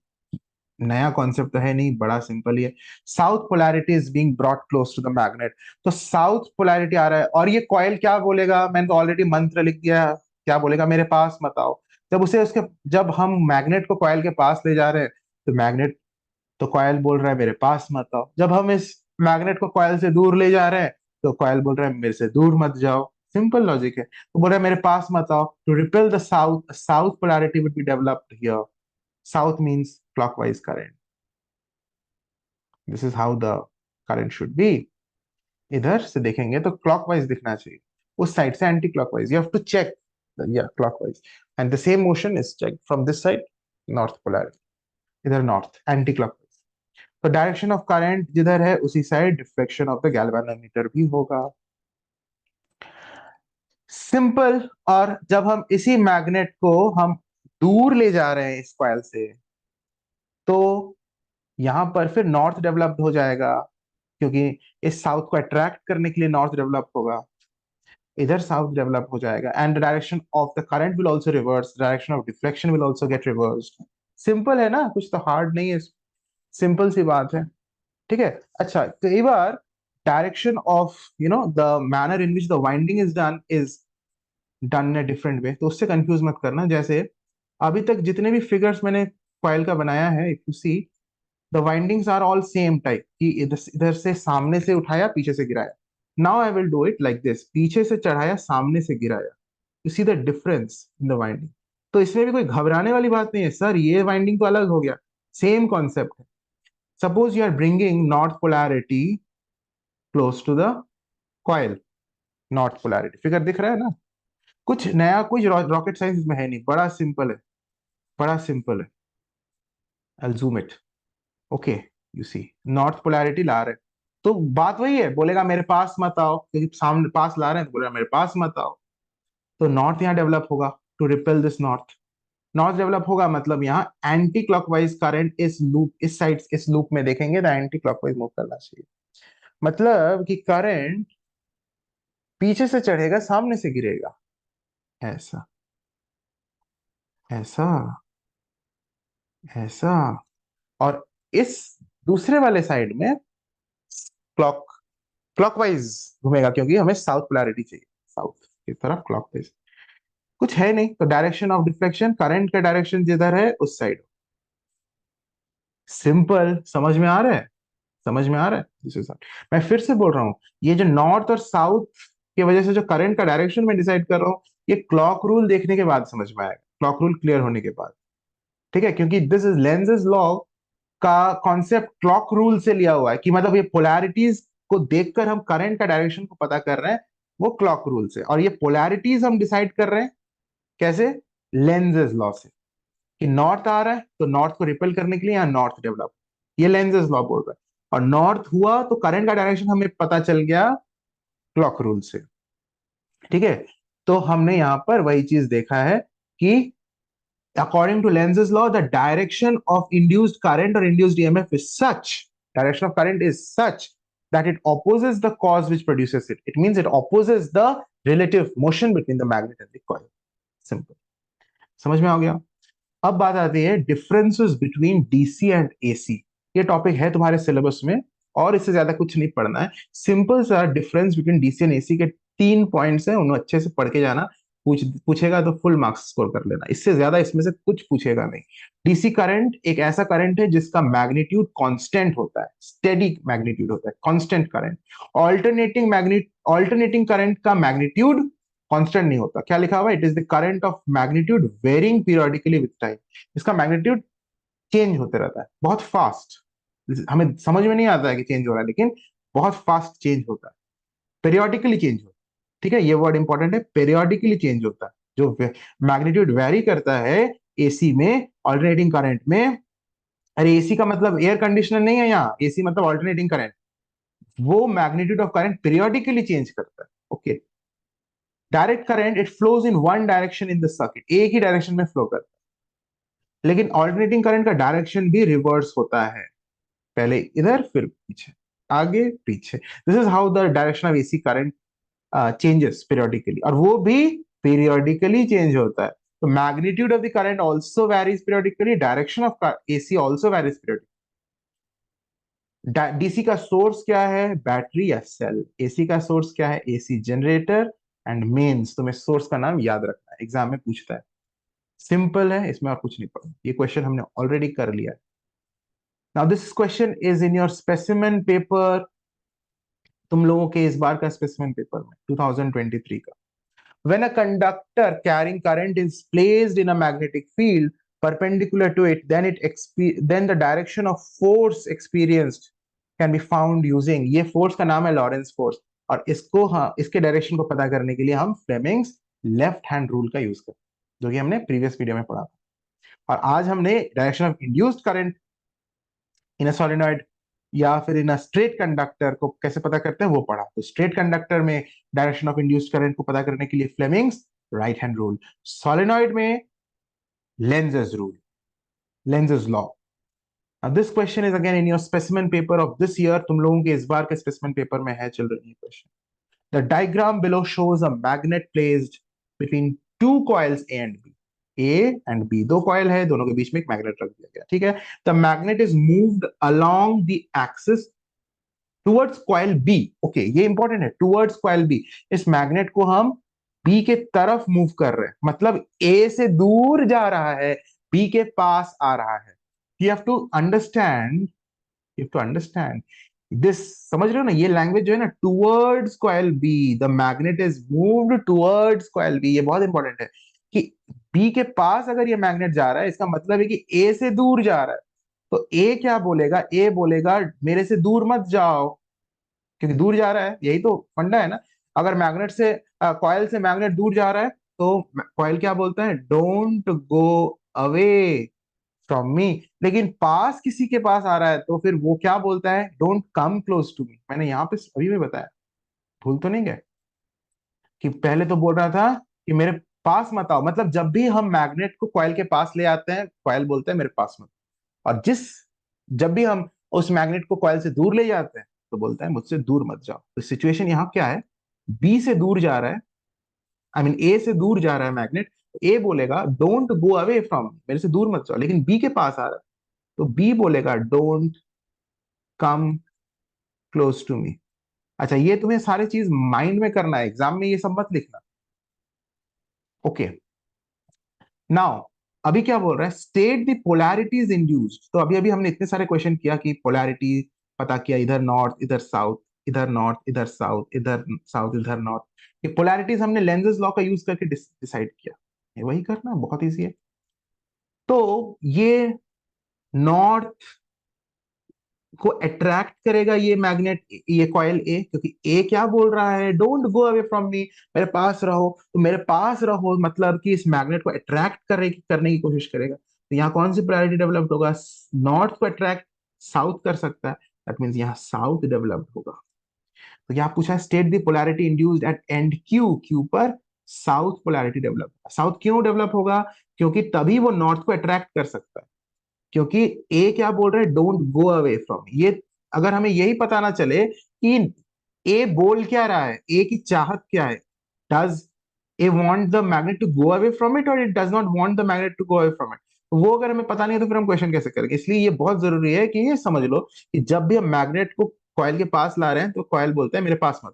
नया कॉन्सेप्ट तो है नहीं, बड़ा सिंपल ही है। South polarity is being brought close to the magnet. तो साउथ पोलैरिटी आ रहा है, और ये कॉयल क्या बोलेगा, मैंने तो ऑलरेडी मंत्र लिख दिया। क्या बोलेगा? मेरे पास मत आओ। जब उसे उसके जब हम मैग्नेट को कॉयल के पास ले जा रहे हैं, तो मैग्नेट तो कॉयल बोल रहा है मेरे पास मत आओ। जब हम इस मैग्नेट को कॉयल से दूर ले जा रहे हैं, तो कॉयल बोल रहा है मेरे से दूर मत जाओ। सिंपल लॉजिक है। तो बोल रहा है मेरे पास मत आओ। To repel the south, south polarity will be developed here. South means clockwise current. This is how the current should be. इधर से देखेंगे तो क्लॉकवाइज दिखना चाहिए, उस साइड से anti clockwise. You have to check, या clockwise. And the same motion is check from this side, north polarity. इधर नॉर्थ, एंटी क्लॉकवाइज। तो डायरेक्शन ऑफ करंट जिधर है उसी side deflection of the galvanometer भी होगा। सिंपल। और जब हम इसी मैग्नेट को हम दूर ले जा रहे हैं इस कॉइल से, तो यहां पर फिर नॉर्थ डेवलप्ड हो जाएगा, क्योंकि इस साउथ को अट्रैक्ट करने के लिए नॉर्थ डेवलप होगा। इधर साउथ डेवलप हो जाएगा, and the direction of the current will also reverse, direction of deflection will also get reversed. Simple है ना, कुछ तो हार्ड नहीं है, सिंपल सी बात है। ठीक है। अच्छा, कई बार direction of the manner in which the winding is done in a different way, तो उससे कंफ्यूज मत करना। जैसे अभी तक जितने भी फिगर्स मैंने कॉइल का बनाया है, if you see, the windings are all same type, कि इधर इधर से सामने से उठाया, पीछे से गिराया। Now I will do it like this, पीछे से चढ़ाया, सामने से गिराया। You see the difference in the winding. तो इसमें भी कोई घबराने वाली बात नहीं है, सर ये वाइंडिंग तो अलग हो गया। सेम कॉन्सेप्ट है। Suppose you are bringing north polarity close to the coil. North polarity figure दिख रहा है ना? कुछ नया, कुछ रॉकेट साइंस इसमें है नहीं, बड़ा सिंपल है, बड़ा सिंपल है। I zoom it. Okay, you see, north polarity ला रहे हैं, तो बात वही है, बोलेगा मेरे पास मत आओ, क्योंकि सामने पास ला रहे हैं, तो बोलेगा मेरे पास मत आओ। तो नॉर्थ यहाँ डेवलप होगा, to repel this north. North develop होगा, मतलब यहाँ एंटी क्लॉकवाइज करंट इस लूप, इस साइड, इस लूप में देखेंगे तो एंटी क्लॉकवाइज मूव करना चाहिए। मतलब कि करंट पीछे से चढ़ेगा, सामने से गिरेगा। ऐसा, ऐसा, ऐसा। और इस दूसरे वाले साइड में क्लॉक क्लॉकवाइज घूमेगा, क्योंकि हमें साउथ पोलैरिटी चाहिए, साउथ की तरफ क्लॉकवाइज। कुछ है नहीं, तो डायरेक्शन ऑफ डिफ्लेक्शन, करंट का डायरेक्शन जिधर है उस साइड। सिंपल, समझ में आ रहा है? समझ में आ रहा है? दूसरे साइड मैं फिर से बोल रहा हूँ, ये जो नॉर्थ और साउथ की वजह से जो करंट का डायरेक्शन मैं डिसाइड कर रहा हूँ, ये क्लॉक रूल देखने के बाद समझ में आएगा, क्लॉक रूल क्लियर होने के बाद। ठीक है, क्योंकि दिस इज लेंजेस लॉ का कॉन्सेप्ट क्लॉक रूल से लिया हुआ है, कि मतलब ये पोलैरिटीज को देखकर हम करंट का डायरेक्शन को पता कर रहे हैं, वो क्लॉक रूल से। और ये पोलैरिटीज हम डिसाइड कर रहे हैं कैसे? लेंजेस लॉ से, कि नॉर्थ आ रहा है तो नॉर्थ को रिपेल करने के लिए यहाँ नॉर्थ डेवलप, ये लेंजेस लॉ बोल रहा है। और नॉर्थ हुआ तो करंट का डायरेक्शन हमें पता चल गया क्लॉक रूल से। ठीक है। तो हमने यहाँ पर वही चीज देखा है कि according to Lenz's law, the direction of induced current or induced EMF is such, direction of current is such that it opposes the cause which produces it. It means it opposes the relative motion between the magnet and the coil. Simple. समझ में आ गया? अब बात आती है differences between DC and AC. ये topic है तुम्हारे सिलेबस में और इससे ज्यादा कुछ नहीं पढ़ना है। सिंपल सा difference between DC and AC के 3 पॉइंट्स हैं, उन्हें अच्छे से पढ़ के जाना। पूछेगा तो फुल मार्क्स स्कोर कर लेना, इससे ज्यादा इसमें से कुछ पूछेगा नहीं। डीसी करंट एक ऐसा करंट है जिसका मैग्नीट्यूड कांस्टेंट होता है, स्टेडी मैग्नीट्यूड होता है, कांस्टेंट करंट। ऑल्टरनेटिंग करंट का मैग्नीट्यूड कांस्टेंट नहीं होता। क्या लिखा हुआ है? It is the current of magnitude varying periodically with time. इसका मैग्नीट्यूड चेंज होते रहता है बहुत फास्ट, हमें समझ में नहीं आता है कि चेंज हो रहा है, लेकिन बहुत फास्ट चेंज होता है, पेरियोडिकली चेंज होता है। ठीक है, ये वर्ड इंपॉर्टेंट है, पेरियोडिकली चेंज होता है। जो मैग्नीट्यूड वेरी करता है एसी में, ऑल्टरनेटिंग करंट में। अरे एसी का मतलब एयर कंडीशनर नहीं है यहाँ, एसी मतलब ऑल्टरनेटिंग करंट। वो magnitude of current periodically change करता है। Okay, direct current it flows in one direction in the circuit, एक ही डायरेक्शन में फ्लो करता है। लेकिन ऑल्टरनेटिंग करंट का डायरेक्शन भी रिवर्स होता है, पहले इधर फिर पीछे, आगे पीछे। This is how the direction of AC current changes periodically, और वो भी पीरियोडिकली चेंज होता है। तो magnitude of the current also varies periodically, direction of AC also varies periodically. DC का सोर्स क्या है? बैटरी या सेल। एसी का सोर्स क्या है? AC generator and mains. तुम्हें सोर्स का नाम याद रखना है, एग्जाम में पूछता है। सिंपल है, इसमें और कुछ नहीं पढ़ना। ये क्वेश्चन हमने ऑलरेडी कर लिया है। Now this question is in your specimen paper, तुम लोगों के इस बार का स्पेसिमेन पेपर में 2023 का। When a conductor carrying current is placed in a magnetic field perpendicular to it, then the direction of force experienced can be found using, ये force का नाम है लॉरेंस फोर्स, और इसको हाँ इसके डायरेक्शन को पता करने के लिए हम फ्लेमिंग्स लेफ्ट हैंड रूल का यूज करते हैं, जो कि हमने प्रीवियस वीडियो में पढ़ा था। और आज हमने direction of induced current in a solenoid या फिर इन अ स्ट्रेट कंडक्टर को कैसे पता करते हैं वो पढ़ा। तो स्ट्रेट कंडक्टर में डायरेक्शन ऑफ इंड्यूस्ड करंट को पता करने के लिए Fleming's right hand rule, solenoid में Lenz's rule, Lenz's law. Now this question is again in your specimen paper of this year, तुम लोगों के इस बार के specimen paper में है children ये question। The diagram below shows a magnet placed between two coils A and B. A and B दो coil है, दोनों के बीच में एक magnet रख दिया गया, ठीक है। The magnet is moved along the axis towards coil B. Okay, ये important है, towards coil B। इस magnet को हम B के तरफ move कर रहे हैं, मतलब A से दूर जा रहा है, B के पास आ रहा है। You have to understand, you have to understand this, समझ रहे हो ना? ये लैंग्वेज जो है ना, towards coil B, the magnet is moved towards coil B, ये बहुत इंपॉर्टेंट है कि बी के पास अगर ये मैग्नेट जा रहा है, इसका मतलब है कि ए से दूर जा रहा है। तो ए क्या बोलेगा? ए बोलेगा मेरे से दूर मत जाओ, क्योंकि दूर जा रहा है, यही तो फंडा है ना। अगर मैग्नेट से कॉइल से मैग्नेट दूर जा रहा है तो कॉइल क्या बोलता है? Don't go away from me. लेकिन पास किसी के पास आ रहा है तो फिर वो क्या बोलता है? Don't come close to me. मैंने यहाँ पे अभी भी बताया, भूल तो नहीं गए कि पहले तो बोल रहा था कि मेरे पास मत आओ, मतलब जब भी हम मैग्नेट को कॉइल के पास ले आते हैं, कॉइल बोलता है मेरे पास मत। और जब भी हम उस मैग्नेट को कॉइल से दूर ले जाते हैं तो बोलता है मुझसे दूर मत जाओ। तो सिचुएशन यहाँ क्या है? बी से दूर जा रहा है, आई मीन ए से दूर जा रहा है मैग्नेट, ए बोलेगा डोंट गो अवे फ्रॉम, मेरे से दूर मत जाओ। लेकिन बी के पास आ रहा है तो बी बोलेगा don't come close to me. अच्छा, ये तुम्हें सारी चीज माइंड में करना है, एग्जाम में ये सब मत लिखना। ओके, नाउ अभी क्या बोल रहा है? State the polarities induced. तो अभी अभी हमने इतने सारे क्वेश्चन किया कि पोलैरिटी पता किया, इधर नॉर्थ इधर साउथ, इधर नॉर्थ इधर साउथ, इधर साउथ इधर नॉर्थ। ये पोलैरिटीज हमने लेंजेस लॉ का यूज करके डिसाइड किया। ये वही करना है, बहुत इजी है। तो ये नॉर्थ को अट्रैक्ट करेगा ये मैग्नेट, ये कॉइल ए, क्योंकि ए क्या बोल रहा है? Don't go away from me, मेरे पास रहो। तो मेरे पास रहो मतलब कि इस मैग्नेट को अट्रैक्ट करने की कोशिश करेगा। तो यहाँ कौन सी पोलैरिटी डेवलप्ड होगा? नॉर्थ को अट्रैक्ट साउथ कर सकता है, दैट मीन्स यहाँ साउथ डेवलप्ड होगा। तो यहाँ पूछा state the polarity induced at end Q, Q पर साउथ पोलैरिटी डेवलप। साउथ क्यों डेवलप होगा? क्योंकि तभी वो नॉर्थ को अट्रैक्ट कर सकता है। क्योंकि ए क्या बोल रहा है, डोंट गो अवे फ्रॉम ये। अगर हमें यही पता ना चले कि ए बोल क्या रहा है, ए की चाहत क्या है, does A want the magnet to go away from it और it does not want the magnet to go away from it, तो वो अगर हमें पता नहीं है तो फिर हम क्वेश्चन कैसे करेंगे? इसलिए ये बहुत जरूरी है कि ये समझ लो कि जब भी हम मैग्नेट को कॉइल के पास ला रहे हैं तो कॉइल बोलता है मेरे पास मत,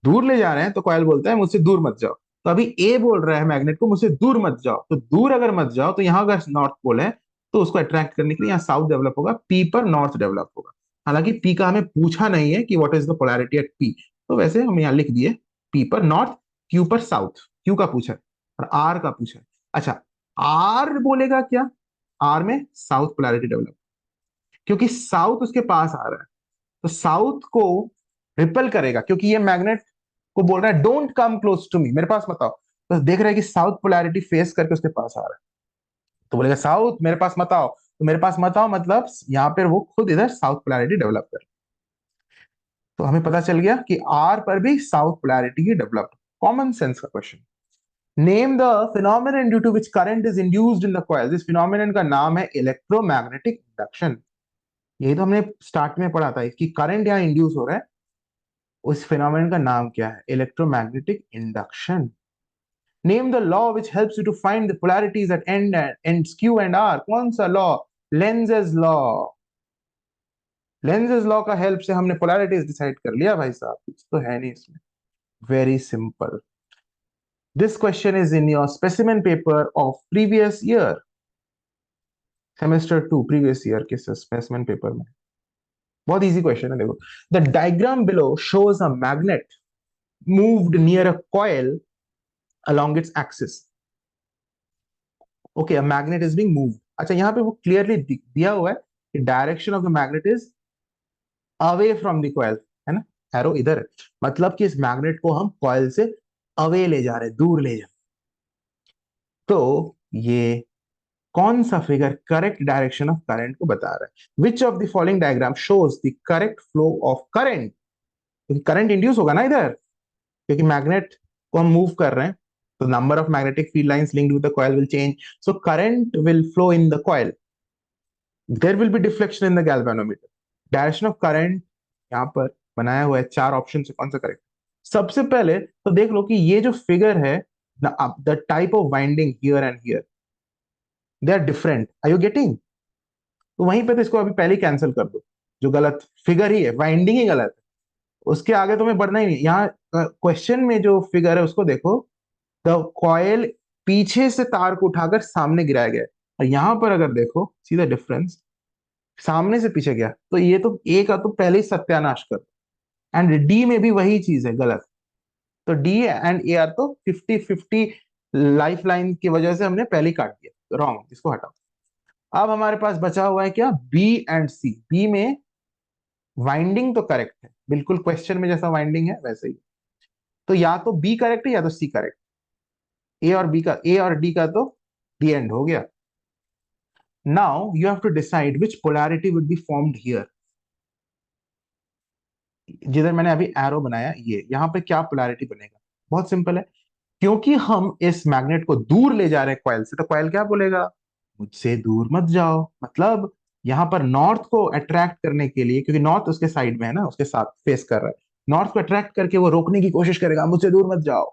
दूर ले जा रहे हैं तो कॉइल बोलता है मुझसे दूर मत जाओ। तो अभी ए बोल रहा है मैग्नेट को मुझसे दूर मत जाओ, तो दूर अगर मत जाओ तो यहाँ अगर नॉर्थ पोल है तो उसको अट्रैक्ट करने के लिए यहाँ साउथ डेवलप होगा, पी पर नॉर्थ डेवलप होगा। हालांकि पी का हमें पूछा नहीं है कि what is the polarity at P, तो वैसे हम यहाँ लिख दिए पी पर नॉर्थ, क्यू पर साउथ। क्यू का पूछा है और आर का पूछा है। अच्छा, आर बोलेगा क्या? आर में साउथ पोलैरिटी डेवलप, क्योंकि साउथ उसके पास आ रहा है तो साउथ को रिपेल करेगा, क्योंकि ये मैग्नेट को बोल रहा है don't come close to me, मेरे पास मत आओ। तो देख रहा है कि साउथ पोलैरिटी फेस करके उसके पास आ रहा है, तो बोलेगा साउथ मेरे पास मत आओ। तो मेरे पास मत आओ मतलब यहाँ पर वो खुद इधर साउथ पोलैरिटी डेवलप कर। तो हमें पता चल गया कि आर पर भी साउथ पोलैरिटी ही डेवलप। कॉमन सेंस का question. Name the phenomenon due to which current is induced in the coil. इस फिनोमिनन का नाम है इलेक्ट्रोमैग्नेटिक इंडक्शन। यही तो हमने स्टार्ट में पढ़ा था कि करंट यहाँ इंड्यूस हो रहा है, उस फिनोमेनन का नाम क्या है? Electromagnetic induction. Name the law which helps you to find the polarities at ends Q and R. कौन सा law? Lenz's law. Lenz's law का हेल्प से हमने पोलैरिटीज डिसाइड कर लिया भाई साहब, कुछ तो है नहीं इसमें। Very simple. This question is in your specimen paper of previous year, semester 2 previous year के स्पेसिमेन पेपर में। बहुत इजी क्वेश्चन है, देखो। The diagram below shows a magnet moved near a coil along its axis. Okay, a magnet is being moved. अच्छा, यहाँ पे वो clearly दिया हुआ है कि direction of the magnet is away from the coil, है ना? एरो इधर है, मतलब कि इस मैग्नेट को हम कॉइल से अवे ले जा रहे हैं, दूर ले जा। तो ये कौन सा figure correct direction of current को बता रहा है? Which of the following diagram shows the correct flow of current? क्योंकि करंट इंड्यूस होगा ना इधर, क्योंकि मैग्नेट को हम मूव कर रहे हैं, तो number of magnetic field lines linked with the coil will change, so current will flow in the coil, there will be deflection in the galvanometer. Direction of current यहाँ पर बनाया हुआ है, चार ऑप्शन से कौन सा करेक्ट? सबसे पहले तो देख लो कि ये जो फिगर है, the type of winding here and here, they are different. Are you getting? तो वहीं पे तो इसको अभी पहले कैंसिल कर दो, जो गलत फिगर ही है, वाइंडिंग ही गलत है, उसके आगे तुम्हें बढ़ना ही नहीं। यहाँ क्वेश्चन में जो फिगर है उसको देखो, द कॉयल पीछे से तार को उठाकर सामने गिराया गया है, और यहां पर अगर देखो सीधा डिफरेंस, सामने से पीछे गया, तो ये तो ए का तो पहले ही सत्यानाश कर। एंड डी में भी वही चीज है, गलत। तो डी एंड ए आर तो 50-50 लाइफ लाइन की वजह से हमने पहले ही काट दिया, रॉन्ग, इसको हटाओ। अब हमारे पास बचा हुआ है क्या? B and C. बी में वाइंडिंग तो करेक्ट है, बिल्कुल क्वेश्चन में जैसा वाइंडिंग है वैसे ही, तो या तो बी करेक्ट है या तो सी करेक्ट। ए और बी का, ए और डी का तो दी एंड हो गया। Now you have to decide which polarity would be formed here. जिधर मैंने अभी एरो बनाया, ये यहाँ पे क्या पोलैरिटी बनेगा? बहुत सिंपल है, क्योंकि हम इस मैग्नेट को दूर ले जा रहे हैं कॉइल से, तो कॉइल क्या बोलेगा? मुझसे दूर मत जाओ। मतलब यहाँ पर नॉर्थ को अट्रैक्ट करने के लिए, क्योंकि नॉर्थ उसके साइड में है ना, उसके साथ फेस कर रहा है, नॉर्थ को अट्रैक्ट करके वो रोकने की कोशिश करेगा, मुझसे दूर मत जाओ।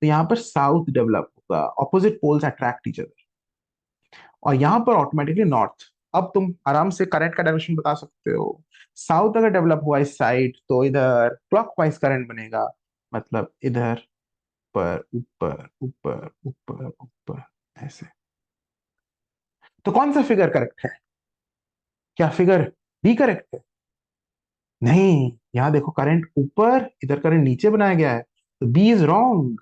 तो यहाँ पर साउथ डेवलप होगा, opposite poles attract each other, और यहां पर ऑटोमेटिकली नॉर्थ। अब तुम आराम से करंट का डायरेक्शन बता सकते हो। साउथ अगर डेवलप हुआ इस साइड तो इधर क्लॉकवाइज करंट बनेगा, मतलब इधर पर ऊपर ऊपर ऊपर ऊपर, ऐसे। तो कौन सा फिगर करेक्ट है? क्या फिगर बी करेक्ट है? नहीं, यहां देखो करंट ऊपर, इधर करंट नीचे बनाया गया है, तो बी इज रॉन्ग।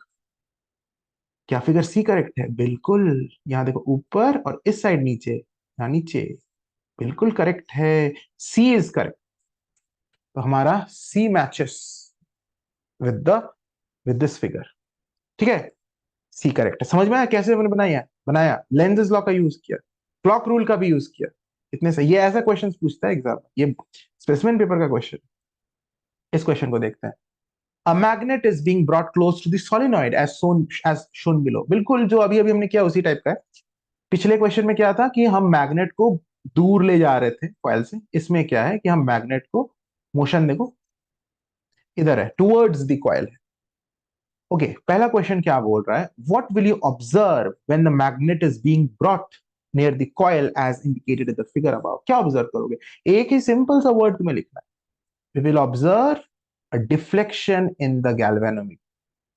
क्या फिगर सी करेक्ट है? बिल्कुल। यहां देखो ऊपर और इस साइड नीचे, यहाँ नीचे, बिल्कुल करेक्ट है, सी इज करेक्ट। तो हमारा C matches with the with this figure, ठीक है? सी करेक्ट है। समझ में आया कैसे मैंने बनाया? लेंजेस लॉ का यूज किया, क्लॉक रूल का भी यूज किया। इतने से ये ऐसा क्वेश्चन पूछता है एग्जाम में, ये स्पेसिमेन पेपर का क्वेश्चन। इस क्वेश्चन को देखते हैं। A magnet is being brought close to the solenoid as shown below. बिल्कुल जो अभी अभी हमने किया उसी टाइप का है. पिछले क्वेश्चन में क्या था कि हम मैग्नेट को दूर ले जा रहे थे कॉइल से. इसमें क्या है कि हम मैग्नेट को, मोशन देखो इधर है, टुवर्ड्स द कॉइल है. ओके, पहला क्वेश्चन क्या बोल रहा है, what will you observe when the magnet is being brought near the coil as indicated in the figure above. क्या ऑब्जर्व करोगे? एक ही सिंपल सा वर्ड तुम्हें लिखना है. We will observe a deflection in the galvanometer.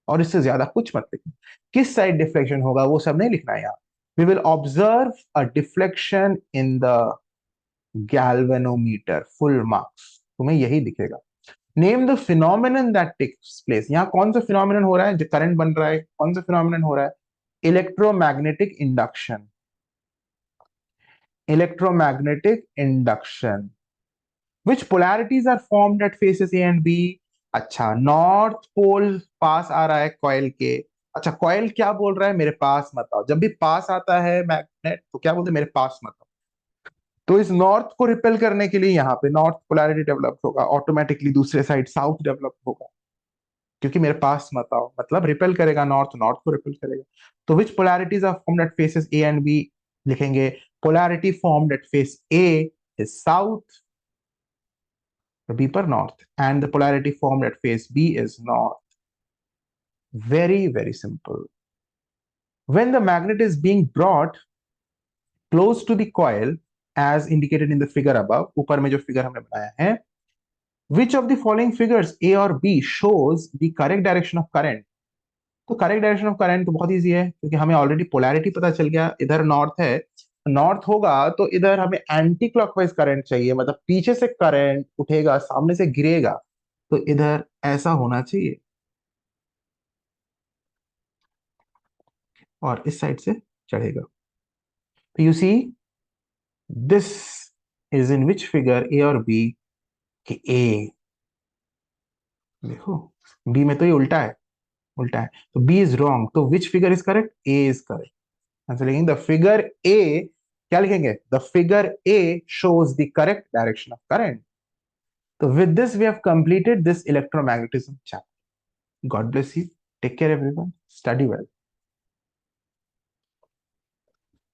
और इससे ज्यादा कुछ मत लिखना. किस साइड डिफ्लेक्शन होगा वो सब नहीं लिखना है यहाँ. We will observe a deflection in the galvanometer. Full marks तुम्हें यही दिखेगा. Name the phenomenon that takes place. यहाँ कौन सा फिनोमिनन हो रहा है, जो करंट बन रहा है, कौन सा फिनोमिनन हो रहा है? Electromagnetic induction. Electromagnetic induction. Which polarities are formed at faces A and B? अच्छा, नॉर्थ पोल पास आ रहा है कॉइल के. अच्छा, कॉइल क्या बोल रहा है, मेरे पास मत आओ. जब भी पास आता है मैग्नेट तो क्या बोलते हैं, मेरे पास मत आओ. तो इस नॉर्थ को रिपेल करने के लिए यहाँ पे नॉर्थ पोलैरिटी डेवलप होगा, ऑटोमेटिकली दूसरे साइड साउथ डेवलप होगा. क्योंकि मेरे पास मत आओ मतलब रिपेल करेगा, नॉर्थ नॉर्थ को रिपेल करेगा. तो which polarities are formed at faces A and B? लिखेंगे polarity formed at face A is south, B per north, and the polarity formed at face B is north. Very, very simple. When the magnet is being brought close to the coil, as indicated in the figure above, ऊपर में जो figure हमने बनाया है, which of the following figures A और B shows the correct direction of current? तो correct direction of current तो बहुत इजी है, क्योंकि हमें ऑलरेडी पोलैरिटी पता चल गया. इधर नॉर्थ है, नॉर्थ होगा तो इधर हमें एंटी क्लॉकवाइज करंट चाहिए, मतलब पीछे से करंट उठेगा, सामने से गिरेगा. तो इधर ऐसा होना चाहिए और इस साइड से चढ़ेगा. तो you see this is in which figure, A और बी? कि ए देखो, बी में तो ये उल्टा है, उल्टा है. तो बी इज रॉन्ग. तो which figure is correct? A is correct. Answer लिखेंगे द फिगर ए. क्या लिखेंगे? The figure A shows the correct direction of current. तो with this we have completed this electromagnetism chapter. God bless you. Take care everyone. Study well.